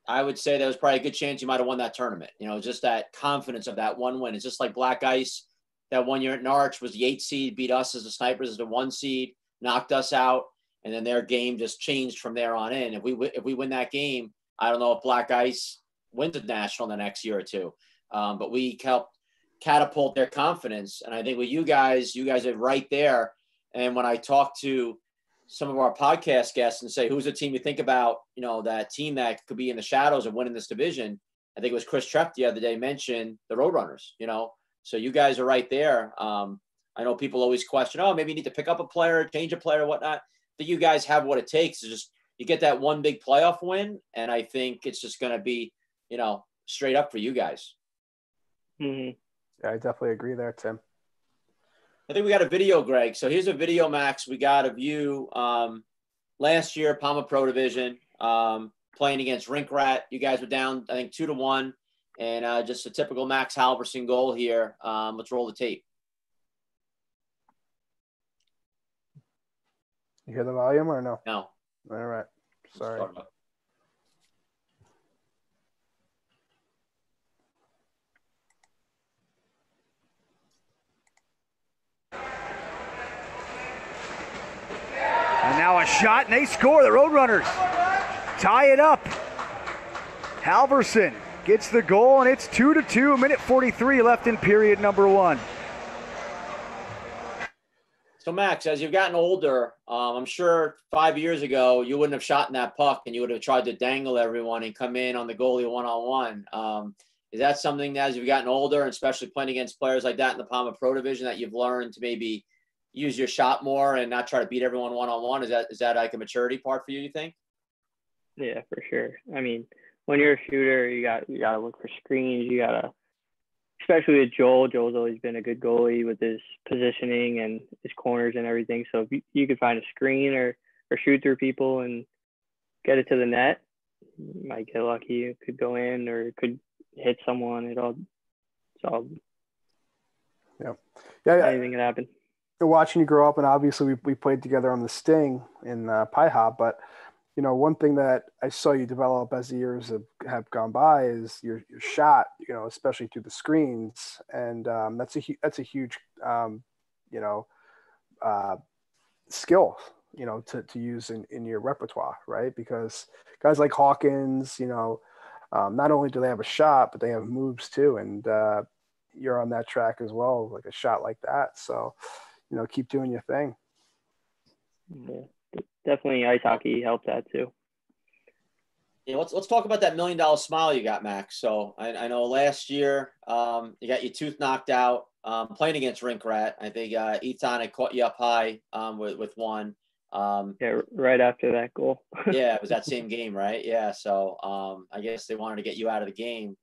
I would say there was probably a good chance you might have won that tournament. Just that confidence of that one win. It's just like Black Ice that 1 year at Norwich was the 8th seed, beat us as the Snipers as the 1 seed, knocked us out, and then their game just changed from there on in. If we win that game, I don't know if Black Ice wins the national the next year or two, but we helped catapult their confidence. And I think with you guys are right there. And when I talk to some of our podcast guests and say, who's the team you think about, that team that could be in the shadows of winning this division, I think it was Chris Trepp the other day mentioned the Roadrunners, so you guys are right there. I know people always question, maybe you need to pick up a player, change a player, whatnot. I think you guys have what it takes to just, you get that one big playoff win. And I think it's just going to be, straight up for you guys. Mm-hmm. Yeah, I definitely agree there, Tim. I think we got a video, Greg. So here's a video, Max. We got of you last year, Palma Pro Division, playing against Rink Rat. You guys were down, I think, 2-1, and just a typical Max Halverson goal here. Let's roll the tape. You hear the volume or no? No. All right. Sorry. And now a shot, and they score. The Roadrunners tie it up. Halverson gets the goal, and it's 2-2. A minute 43 left in period number 1. So, Max, as you've gotten older, I'm sure 5 years ago you wouldn't have shot in that puck and you would have tried to dangle everyone and come in on the goalie one-on-one. Is that something that, as you've gotten older, and especially playing against players like that in the Palma Pro Division, that you've learned to maybe use your shot more and not try to beat everyone one-on-one? Is that like a maturity part for you, you think? Yeah, for sure. I mean, when you're a shooter, you got to look for screens. You got to, especially with Joel. Joel's always been a good goalie with his positioning and his corners and everything. So if you could find a screen or shoot through people and get it to the net, you might get lucky. It could go in or it could hit someone. It's all anything can happen. Watching you grow up, and obviously we played together on the Sting in Pi Hop, but one thing that I saw you develop as the years have gone by is your shot, especially through the screens, and that's a huge skill, to use in your repertoire, right? Because guys like Hawkins, not only do they have a shot, but they have moves too, and you're on that track as well, like a shot like that. So, keep doing your thing. Yeah, definitely ice hockey helped that too. Yeah, let's talk about that $1 million smile you got, Max. So I know last year you got your tooth knocked out playing against Rink Rat. I think Ethan had caught you up high with one. Yeah, right after that goal. Yeah, it was that same game, right? Yeah, so I guess they wanted to get you out of the game.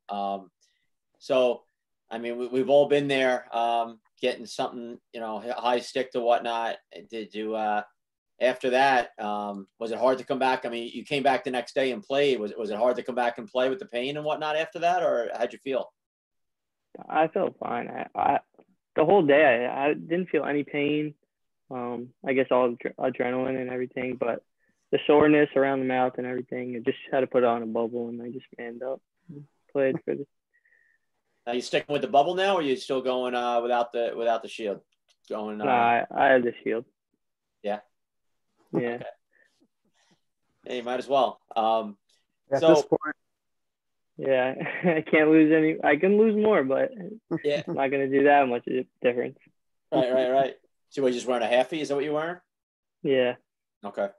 So, I mean, we've all been there, getting something, high stick to whatnot. Did you, after that, was it hard to come back? I mean, you came back the next day and played. Was it hard to come back and play with the pain and whatnot after that, or how'd you feel? I felt fine. I the whole day, I didn't feel any pain. I guess all adrenaline and everything, but the soreness around the mouth and everything, I just had to put on a bubble, and I just manned up and played for the. Are you sticking with the bubble now, or are you still going without the shield? I have the shield. Yeah. Yeah. Okay. Hey, you might as well. At this point. Yeah, I can't lose any. I can lose more, but yeah, I'm not gonna do that much difference. Right. So, you just wearing a halfie? Is that what you're wearing? Yeah. Okay.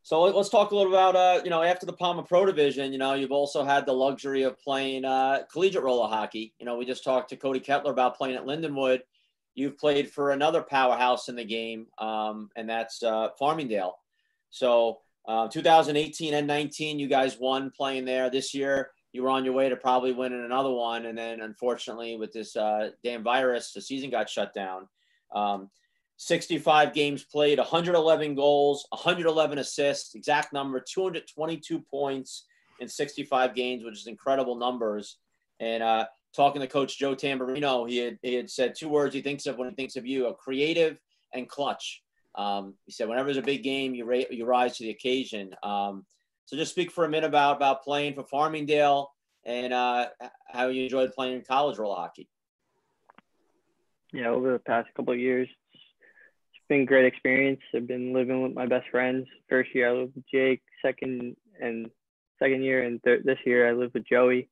So let's talk a little about, after the Palma Pro Division, you've also had the luxury of playing collegiate roller hockey. We just talked to Cody Kettler about playing at Lindenwood. You've played for another powerhouse in the game, and that's Farmingdale. So 2018 and 19, you guys won playing there. This year, you were on your way to probably winning another one. And then, unfortunately, with this damn virus, the season got shut down. 65 games played, 111 goals, 111 assists, exact number, 222 points. in 65 games, which is incredible numbers. And talking to Coach Joe Tamburino, he had said 2 words he thinks of when he thinks of you: creative and clutch. He said, whenever there's a big game, you rise to the occasion. So just speak for a minute about playing for Farmingdale and how you enjoyed playing college roller hockey. Yeah, over the past couple of years, it's been a great experience. I've been living with my best friends. First year I lived with Jake, second year, and this year I lived with Joey.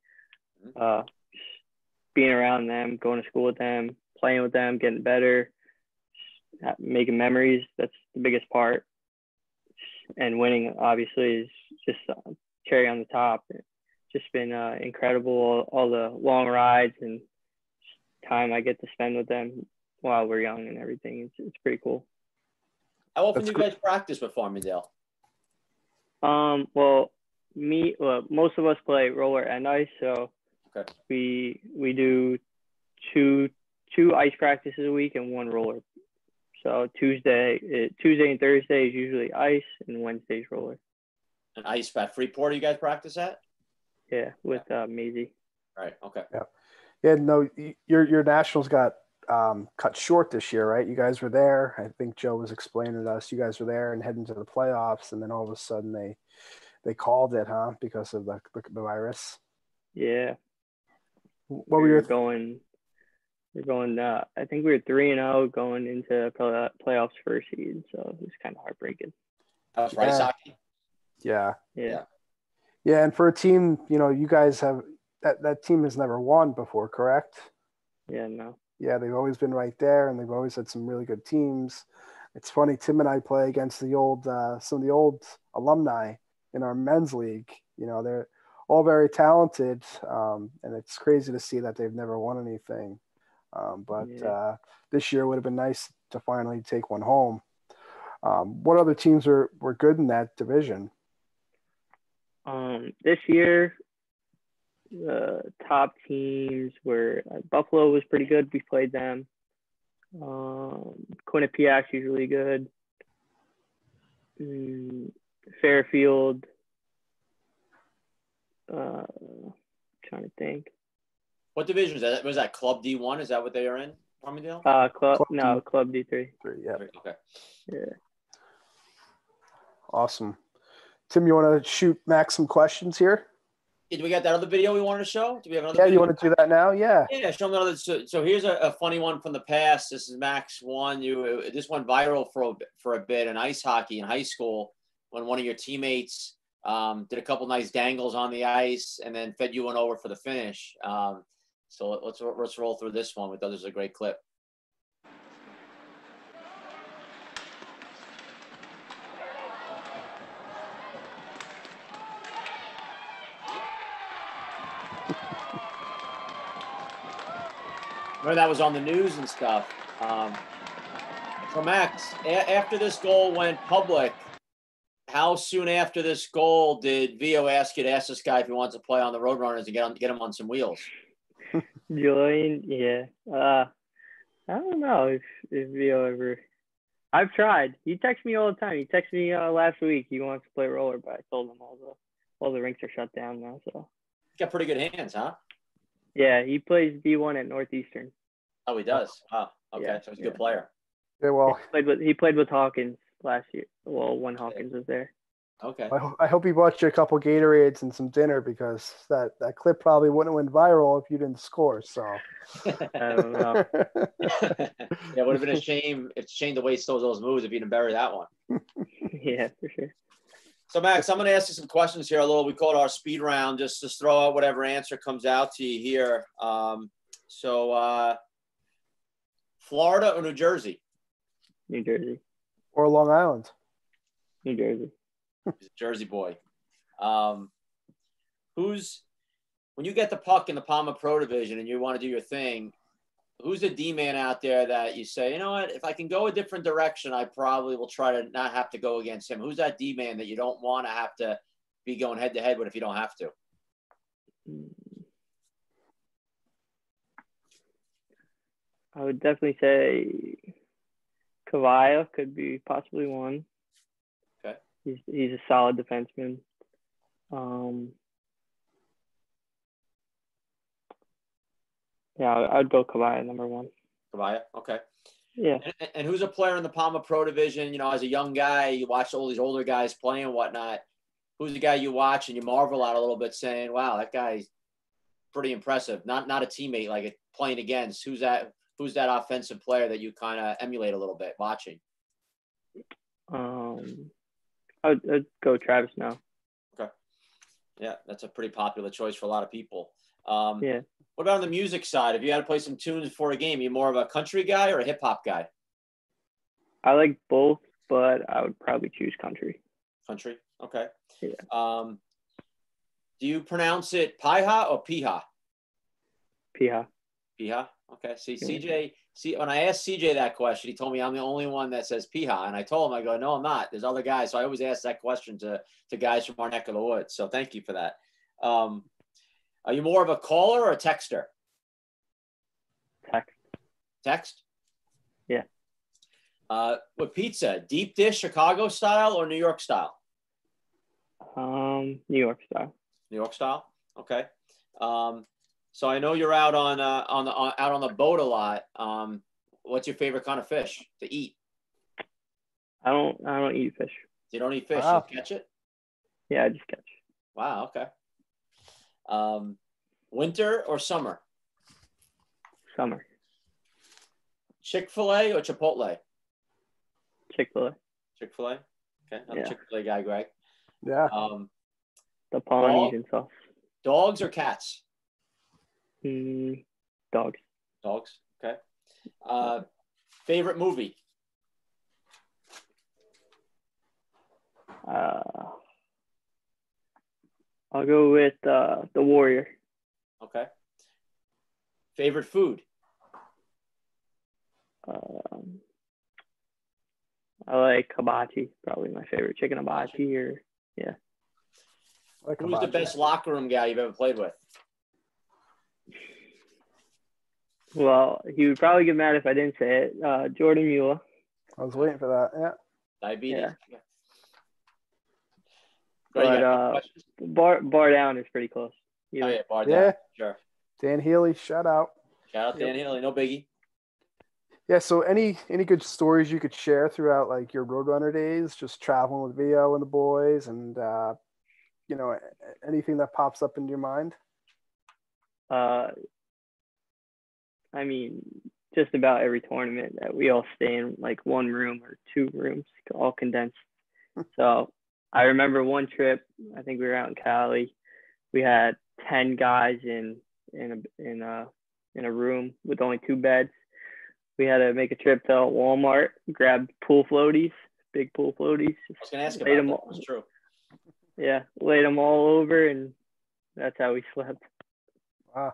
Being around them, going to school with them, playing with them, getting better, making memories, that's the biggest part. And winning, obviously, is just cherry on the top. It's just been incredible, all the long rides and time I get to spend with them while we're young and everything. It's pretty cool. How often do you guys practice with Farmingdale? Well, most of us play roller and ice, so okay. We do two ice practices a week and 1 roller. So Tuesday and Thursday is usually ice, and Wednesday's roller. And ice at Freeport, you guys practice at? Yeah, with Maisie. Right. Okay. Yeah. No, your nationals got cut short this year, right? You guys were there. I think Joe was explaining to us. You guys were there and heading to the playoffs, and then all of a sudden they called it, huh? Because of the virus. Yeah. What were your going? We're going. I think we were 3-0 going into playoffs first seed, so it was kind of heartbreaking. That was rice hockey. Yeah. Yeah. And for a team, you guys have that team has never won before, correct? Yeah. No. Yeah, they've always been right there, and they've always had some really good teams. It's funny. Tim and I play against some of the old alumni in our men's league. They're all very talented, and it's crazy to see that they've never won anything. But this year would have been nice to finally take one home. What other teams were good in that division? This year, the top teams were Buffalo was pretty good. We played them. Quinnipiac's usually good. Fairfield. Trying to think. What division is that? Was that Club D1? Is that what they are in, Farmingdale? Club D3. Yeah. Okay. Yeah. Awesome. Tim, you want to shoot Max some questions here? Do we got that other video we wanted to show? Do we have another? Yeah, video? you want to do that now? Yeah. Yeah, show them another. So here's a funny one from the past. This is Max one. This went viral for a bit in ice hockey in high school when one of your teammates did a couple nice dangles on the ice and then fed you one over for the finish. So let's roll through this one. We thought this was a great clip. Remember that was on the news and stuff. So Max, after this goal went public, how soon after this goal did Vio ask you to ask this guy if he wants to play on the Roadrunners and get him on some wheels? Julian, yeah. I don't know if Vio ever. I've tried. He texts me all the time. He texted me last week. He wants to play roller, but I told him all the rinks are shut down now. So. Got pretty good hands, huh? Yeah, he plays D1 at Northeastern. Oh, he does. Oh, okay. Yeah, so he's a good player. Yeah, well, he played with Hawkins last year. Well, when Hawkins was there. Okay. I hope he bought you a couple Gatorades and some dinner because that clip probably wouldn't have went viral if you didn't score. So I don't know. Yeah, it would have been a shame. It's a shame to waste those moves if you didn't bury that one. Yeah, for sure. So Max, I'm going to ask you some questions here. We call it our speed round. Just throw out whatever answer comes out to you here. Florida or New Jersey? New Jersey. Or Long Island? New Jersey. He's a Jersey boy. When you get the puck in the Palma Pro Division and you want to do your thing, who's the D-man out there that you say, you know what, if I can go a different direction, I probably will try to not have to go against him? Who's that D-man that you don't want to have to be going head-to-head with if you don't have to? I would definitely say Kavaya could be possibly one. Okay. He's a solid defenseman. Yeah, I'd go Kavaya number 1. Kavaya, okay. Yeah. And who's a player in the Palma Pro division? You know, as a young guy, you watch all these older guys play and whatnot. Who's the guy you watch and you marvel at a little bit, saying, "Wow, that guy's pretty impressive." Not a teammate, like playing against. Who's that offensive player that you kind of emulate a little bit watching? I'd go Travis now. Okay. Yeah, that's a pretty popular choice for a lot of people. Yeah. What about on the music side? If you had to play some tunes before a game, are you more of a country guy or a hip hop guy? I like both, but I would probably choose country. Country, okay. Yeah. Do you pronounce it Piha or Piha? Piha. Piha. Okay. See, Yeah. CJ. When I asked CJ that question, he told me I'm the only one that says Piha, and I told him, I go, no, I'm not. There's other guys. So I always ask that question to guys from our neck of the woods. So thank you for that. Are you more of a caller or a texter? Text. Text? Yeah. With pizza, deep dish, Chicago style or New York style? New York style. New York style. Okay. So I know you're out on the boat a lot. What's your favorite kind of fish to eat? I don't eat fish. You don't eat fish. Wow. You catch it? Yeah, I just catch. Wow. Okay. Winter or summer? Summer. Chick-fil-A or Chipotle? Chick-fil-A. Chick-fil-A. Okay. I'm a Yeah. Chick-fil-A guy, Greg. Yeah. The Polynesian sauce. Dogs or cats? Dogs. Dogs. Okay. Favorite movie? I'll go with The Warrior. Okay. Favorite food? I like hibachi. Probably my favorite, chicken hibachi or yeah. Like Who's the best locker room guy you've ever played with? Well, he would probably get mad if I didn't say it. Jordan Mueller. I was waiting for that. Yeah. Diabetes. Yeah. But bar down is pretty close. Oh yeah, bar down. Yeah. Sure. Dan Healy, shout out. Shout out Dan Healy, no biggie. Yeah. So any good stories you could share throughout like your Roadrunner days, just traveling with Vio and the boys, and anything that pops up into your mind? I mean, just about every tournament that we all stay in like one room or two rooms, all condensed. So I remember one trip, I think we were out in Cali. We had 10 guys in a room with only 2 beds. We had to make a trip to Walmart, grab pool floaties, big pool floaties. I was going to ask about that. That's true. Yeah, laid them all over, and that's how we slept. Wow,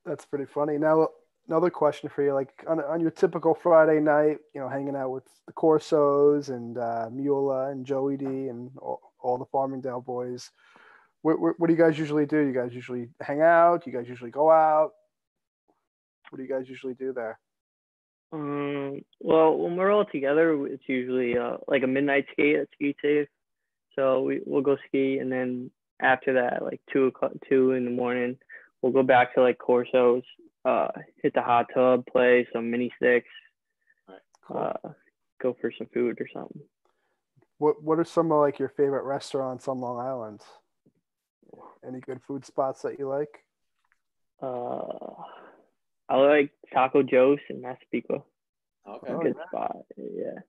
that's pretty funny. Now, another question for you: like on your typical Friday night, hanging out with the Corsos and Mula and Joey D and all the Farmingdale boys. What do you guys usually do? You guys usually hang out? You guys usually go out? What do you guys usually do there? Well, when we're all together, it's usually like a midnight skate at Ski Safe. So we'll go ski, and then after that, like 2 in the morning, we'll go back to like Corsos, hit the hot tub, play some mini sticks, right, cool. Go for some food or something. What are some of like your favorite restaurants on Long Island? Any good food spots that you like? I like Taco Joe's in Massapequa. Okay. Good spot. Yeah.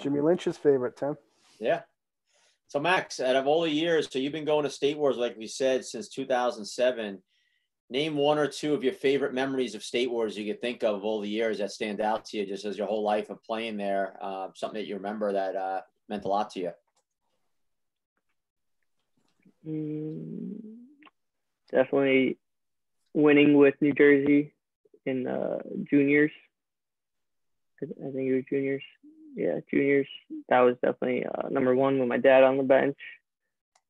Jimmy Lynch's favorite, Tim. Yeah. So Max, out of all the years, so you've been going to State Wars, like we said, since 2007. Name 1 or 2 of your favorite memories of State Wars you could think of all the years that stand out to you, just as your whole life of playing there. Something that you remember that meant a lot to you. Definitely winning with New Jersey in juniors. I think it was juniors. Yeah, juniors. That was definitely number 1 with my dad on the bench.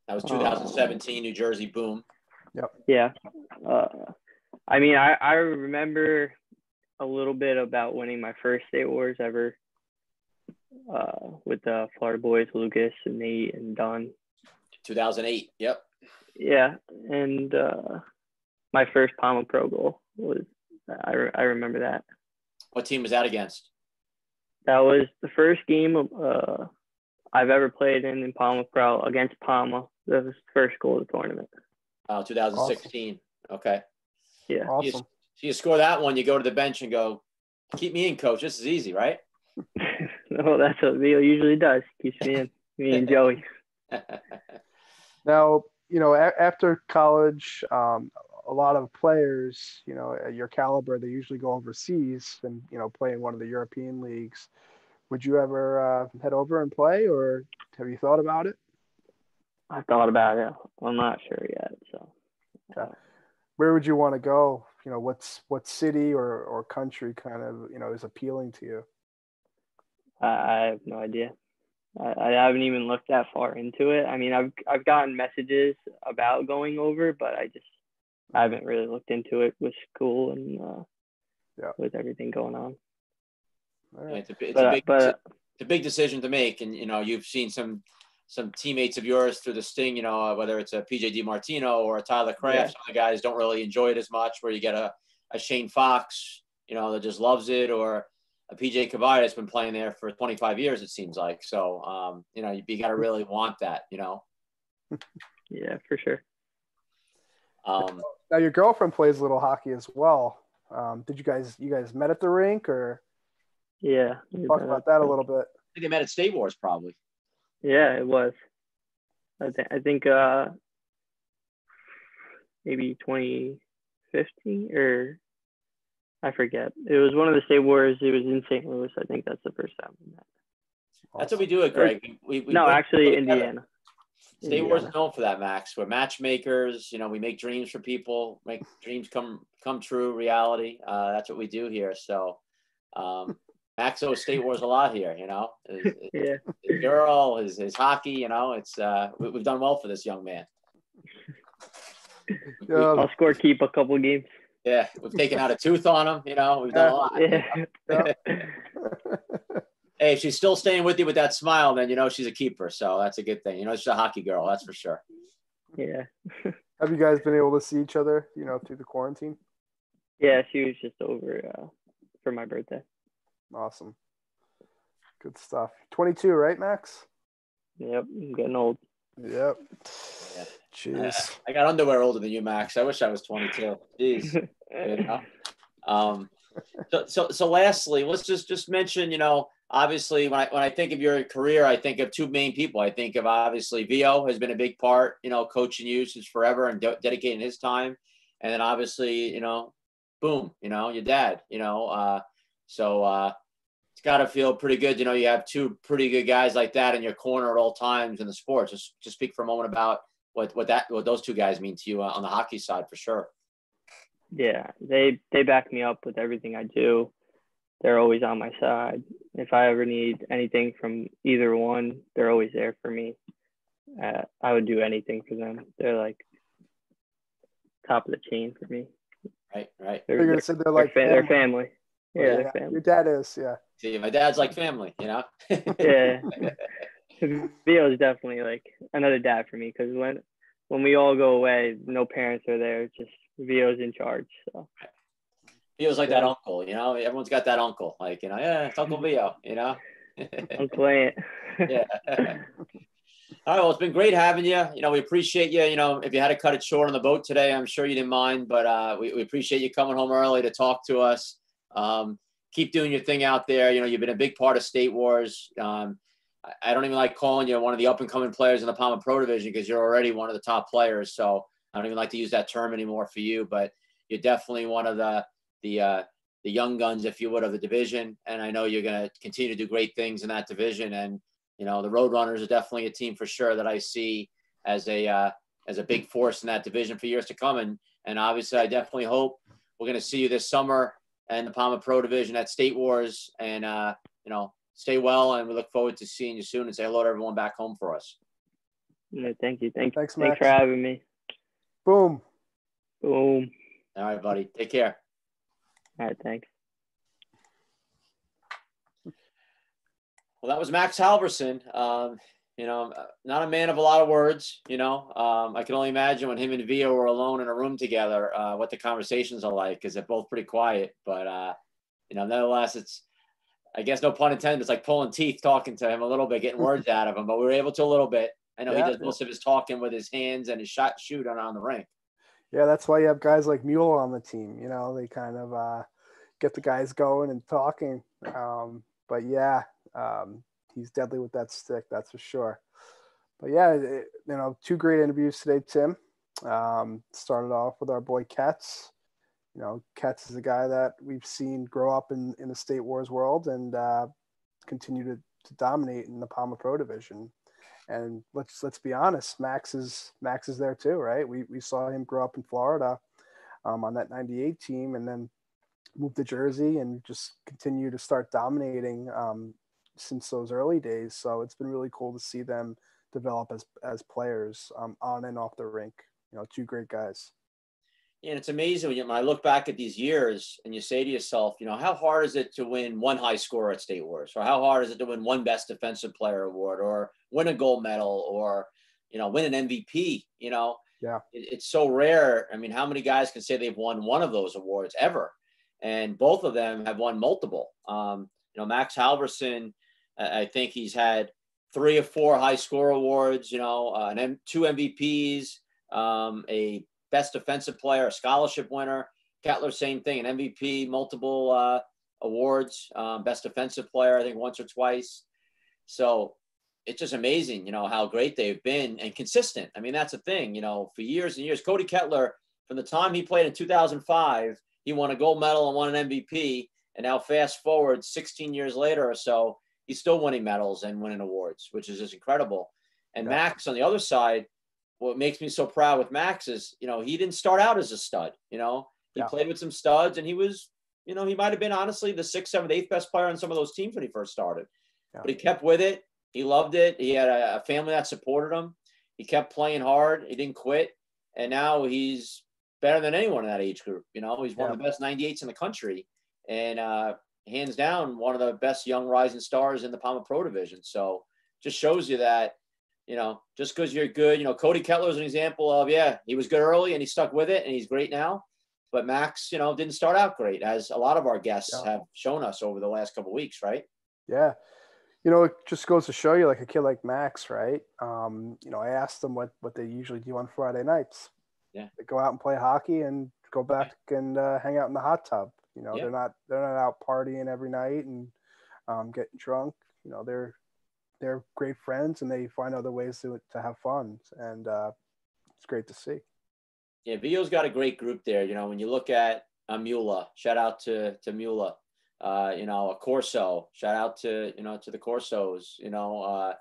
That was 2017 New Jersey Boom. Yep. Yeah. I mean, I remember a little bit about winning my first State Wars ever with the Florida boys, Lucas and Nate and Don. 2008. Yep. Yeah. And my first Palma Pro goal was. I remember that. What team was that against? That was the first game of I've ever played in Palma Pro against Palma. That was the first goal of the tournament. 2016. Awesome. Okay. Yeah. Awesome. So you score that one, you go to the bench and go, keep me in, coach. This is easy, right? No, that's what Leo usually does. Keeps me in, me and Joey. Now, after college, a lot of players, at your caliber, they usually go overseas and, play in one of the European leagues. Would you ever head over and play, or have you thought about it? I thought about it. I'm not sure yet. So, where would you want to go? What city or country kind of, is appealing to you? I have no idea. I haven't even looked that far into it. I mean, I've gotten messages about going over, but I haven't really looked into it with school and with everything going on. Right. It's a big decision to make, and you've seen some teammates of yours through the Sting. Whether it's a PJ DiMartino or a Tyler Kraft, some of the guys don't really enjoy it as much. Where you get a Shane Fox, that just loves it, or a PJ Cavaya that's been playing there for 25 years, it seems like. So, you got to really want that, Yeah, for sure. Now your girlfriend plays a little hockey as well. Did you guys met at the rink, or? Yeah. Talk about that a little bit. I think they met at State Wars, probably. Yeah, it was. I think maybe 2015 or I forget. It was one of the State Wars. It was in St. Louis. I think that's the first time we met. That's what we do at Greg. We actually Indiana. State Wars is known for that, Max. We're matchmakers. We make dreams for people, make dreams come true, reality. That's what we do here. So Max owes State Wars a lot here, his girl, his hockey, it's we've done well for this young man. I'll score keep a couple games. Yeah, we've taken out a tooth on him, we've done a lot. Yeah. Hey, if she's still staying with you with that smile, then she's a keeper. So that's a good thing. She's a hockey girl, that's for sure. Yeah. Have you guys been able to see each other, through the quarantine? Yeah, she was just over for my birthday. Awesome. Good stuff. 22, right, Max? Yep, I'm getting old. Yep. Yeah. Jeez. I got underwear older than you, Max. I wish I was 22. Jeez. So lastly, let's just mention, obviously when I think of your career, I think of two main people. I think of obviously Vio has been a big part, coaching you since forever and dedicating his time. And then obviously, boom, your dad, so it's got to feel pretty good. You have two pretty good guys like that in your corner at all times in the sport. Just speak for a moment about what those two guys mean to you on the hockey side for sure. Yeah, they back me up with everything I do. They're always on my side. If I ever need anything from either one, they're always there for me. I would do anything for them. They're like top of the chain for me. Right. They're like they're family. Yeah, they're family. Your dad is, yeah. See, my dad's like family, Yeah. Vio is definitely like another dad for me because when we all go away, no parents are there. It's just Vio's in charge. So Vio's like that uncle, everyone's got that uncle, like, it's Uncle Vio, Uncle Aunt. Yeah. All right, well, it's been great having you. We appreciate you. If you had to cut it short on the boat today, I'm sure you didn't mind, but we appreciate you coming home early to talk to us. Keep doing your thing out there. You've been a big part of State Wars. I don't even like calling you one of the up-and-coming players in the Palma Pro division because you're already one of the top players. So I don't even like to use that term anymore for you, but you're definitely one of the young guns, if you would, of the division. And I know you're going to continue to do great things in that division. And, the Roadrunners are definitely a team for sure that I see as a big force in that division for years to come. And obviously I definitely hope we're going to see you this summer and the Palma Pro division at State Wars and, stay well. And we look forward to seeing you soon and say hello to everyone back home for us. Yeah, thank you. Thanks, Max. Thanks for having me. Boom. All right, buddy. Take care. All right, thanks. Well, that was Max Halverson. not a man of a lot of words, I can only imagine when him and Vio were alone in a room together, what the conversations are like, because they're both pretty quiet. But, nonetheless, it's, I guess, no pun intended, it's like pulling teeth talking to him a little bit, getting words out of him, but we were able to a little bit. I know he does most of his talking with his hands and his shoot on the rink. Yeah, that's why you have guys like Mueller on the team. They kind of get the guys going and talking. But yeah, he's deadly with that stick, that's for sure. But yeah, two great interviews today, Tim. Started off with our boy Ketz. Ketz is a guy that we've seen grow up in the State Wars world and continue to dominate in the Palmer Pro division. And let's be honest, Max is there too, right? We saw him grow up in Florida on that 98 team, and then moved to Jersey and just continue to start dominating since those early days. So it's been really cool to see them develop as players on and off the rink. Two great guys. Yeah, and it's amazing when I look back at these years and you say to yourself, how hard is it to win one high score at State Wars, or how hard is it to win one Best Defensive Player award, or win a gold medal, or win an MVP? Yeah, it's so rare. I mean, how many guys can say they've won one of those awards ever? And both of them have won multiple. Max Halverson, I think he's had 3 or 4 high score awards. Two MVPs, a Best Defensive Player, a scholarship winner. Kettler, same thing, an MVP, multiple awards, Best Defensive Player, I think once or twice. So it's just amazing, how great they've been and consistent. I mean, that's the thing, for years and years. Cody Kettler, from the time he played in 2005, he won a gold medal and won an MVP. And now fast forward 16 years later or so, he's still winning medals and winning awards, which is just incredible. And Max, on the other side, what makes me so proud with Max is, he didn't start out as a stud. He played with some studs, and he was, he might have been honestly the 6th, 7th, 8th best player on some of those teams when he first started. Yeah. But he kept with it. He loved it. He had a family that supported him. He kept playing hard. He didn't quit. And now he's better than anyone in that age group. He's one of the best 98s in the country, and hands down one of the best young rising stars in the Palmer Pro division. So just shows you that, just because you're good, Cody Kettler is an example of, he was good early and he stuck with it and he's great now. But Max, didn't start out great, as a lot of our guests have shown us over the last couple of weeks, right? Yeah. It just goes to show you, like a kid like Max, right? I asked them what they usually do on Friday nights. Yeah. They go out and play hockey and go back and hang out in the hot tub. They're not out partying every night and getting drunk. They're great friends, and they find other ways to have fun, and it's great to see. Yeah, Vio's got a great group there. When you look at Mula, shout out to Mula, a Corso, shout out to the Corsos,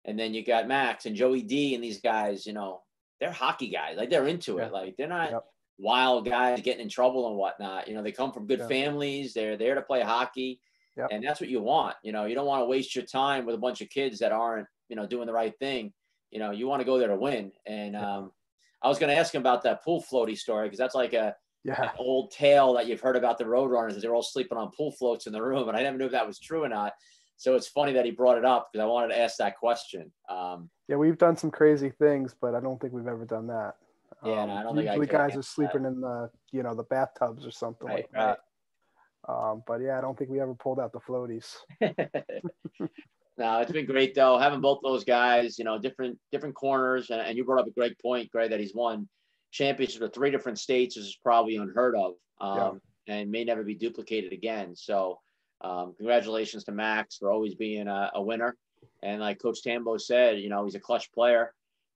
and then you got Max and Joey D and these guys. They're hockey guys, like they're into it, like they're not wild guys getting in trouble and whatnot. They come from good families. They're there to play hockey. Yep. And that's what you want. You don't want to waste your time with a bunch of kids that aren't, doing the right thing. You want to go there to win. And I was going to ask him about that pool floaty story, because that's like an old tale that you've heard about the Roadrunners. They're all sleeping on pool floats in the room. And I never knew if that was true or not. So it's funny that he brought it up, because I wanted to ask that question. We've done some crazy things, but I don't think we've ever done that. Yeah, no, I don't think usually guys are sleeping in the, the bathtubs or something like that. But I don't think we ever pulled out the floaties. No, it's been great though, having both those guys, different corners. And you brought up a great point, Greg, that he's won championships with 3 different states, which is probably unheard of, and may never be duplicated again. So congratulations to Max for always being a winner. And like Coach Tambo said, he's a clutch player.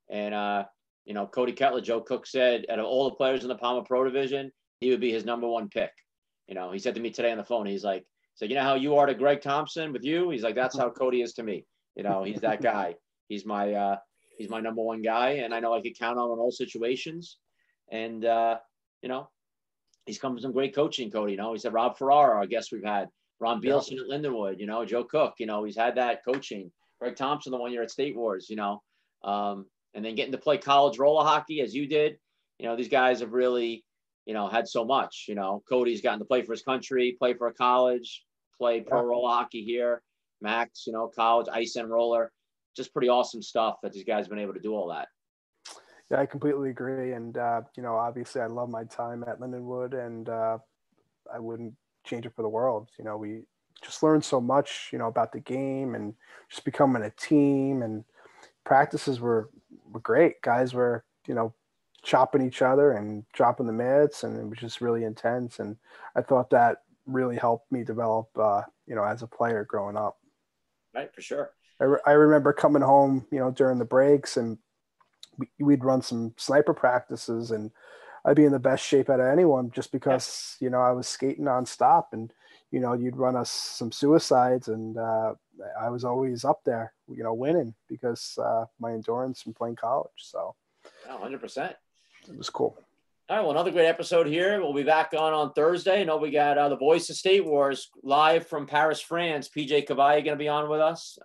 And, Cody Kettler, Joe Cook said, out of all the players in the Palmer Pro division, he would be his #1 pick. He said to me today on the phone, he's like, how you are to Greg Thompson with you? He's like, that's how Cody is to me. He's that guy. He's my #1 guy. And I know I could count on him in all situations. And, he's come from some great coaching, Cody. He said Rob Ferrara, our guest we've had, Ron Bielson at Lindenwood, Joe Cook, he's had that coaching. Greg Thompson, the 1 year at State Wars, and then getting to play college roller hockey as you did. These guys have really, had so much. Cody's gotten to play for his country, play for a college, play pro roller hockey here. Max, college, ice and roller. just pretty awesome stuff that these guys have been able to do all that. Yeah, I completely agree. And, obviously I love my time at Lindenwood, and I wouldn't change it for the world. We just learned so much, about the game and just becoming a team, and practices were great. Guys were, chopping each other and dropping the mitts, and it was just really intense. And I thought that really helped me develop, as a player growing up. Right, for sure. I remember coming home, during the breaks, and we'd run some sniper practices, and I'd be in the best shape out of anyone just because, I was skating nonstop, and, you'd run us some suicides, and I was always up there, winning because my endurance from playing college. So 100%. It was cool. All right, well, another great episode here. We'll be back on Thursday. I know we got the voice of State Wars live from Paris, France. PJ Cavalla going to be on with us.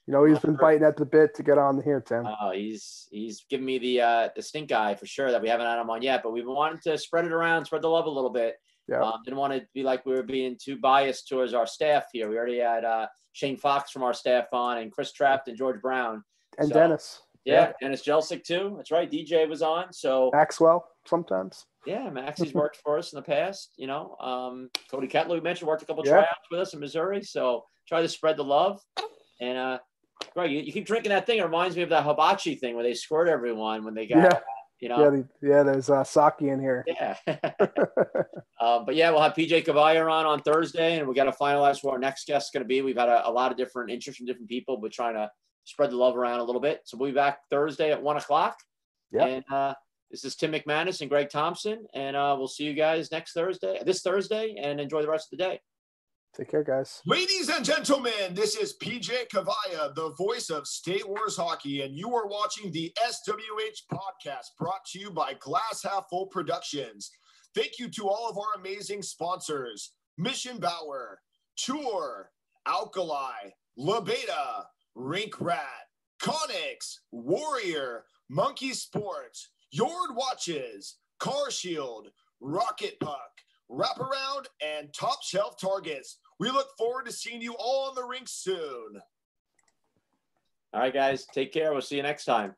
He's been biting at the bit to get on here, Tim. He's giving me the stink eye for sure that we haven't had him on yet, but we've been wanting to spread it around, spread the love a little bit. Yeah. Didn't want to be like we were being too biased towards our staff here. We already had Shane Fox from our staff on, and Chris Trapt and George Brown. And Dennis. Yeah, Dennis Jelsic too. That's right. DJ was on. So Maxwell sometimes. Yeah, Maxie's worked for us in the past. Cody Kettler, we mentioned, worked a couple tryouts with us in Missouri. So try to spread the love. And Greg, you keep drinking that thing. It reminds me of that hibachi thing where they squirt everyone when they got, there's sake in here. Yeah. But yeah, we'll have PJ Cavalla on Thursday, and we got to finalize who our next guest is going to be. We've had a lot of different interests from different people, but trying to spread the love around a little bit. So we'll be back Thursday at 1:00. Yeah. And this is Tim McManus and Greg Thompson, and we'll see you guys this Thursday, and enjoy the rest of the day. Take care, guys. Ladies and gentlemen, this is PJ Cavalla, the voice of State Wars Hockey, and you are watching the SWH podcast brought to you by Glass Half Full Productions. Thank you to all of our amazing sponsors: Mission Bauer, Tour, Alkali, La Beta, Rink Rat, Conix, Warrior, Monkey Sports, Yord Watches, Car Shield, Rocket Puck, Wraparound, and Top Shelf Targets. We look forward to seeing you all on the rink soon. All right, guys. Take care. We'll see you next time.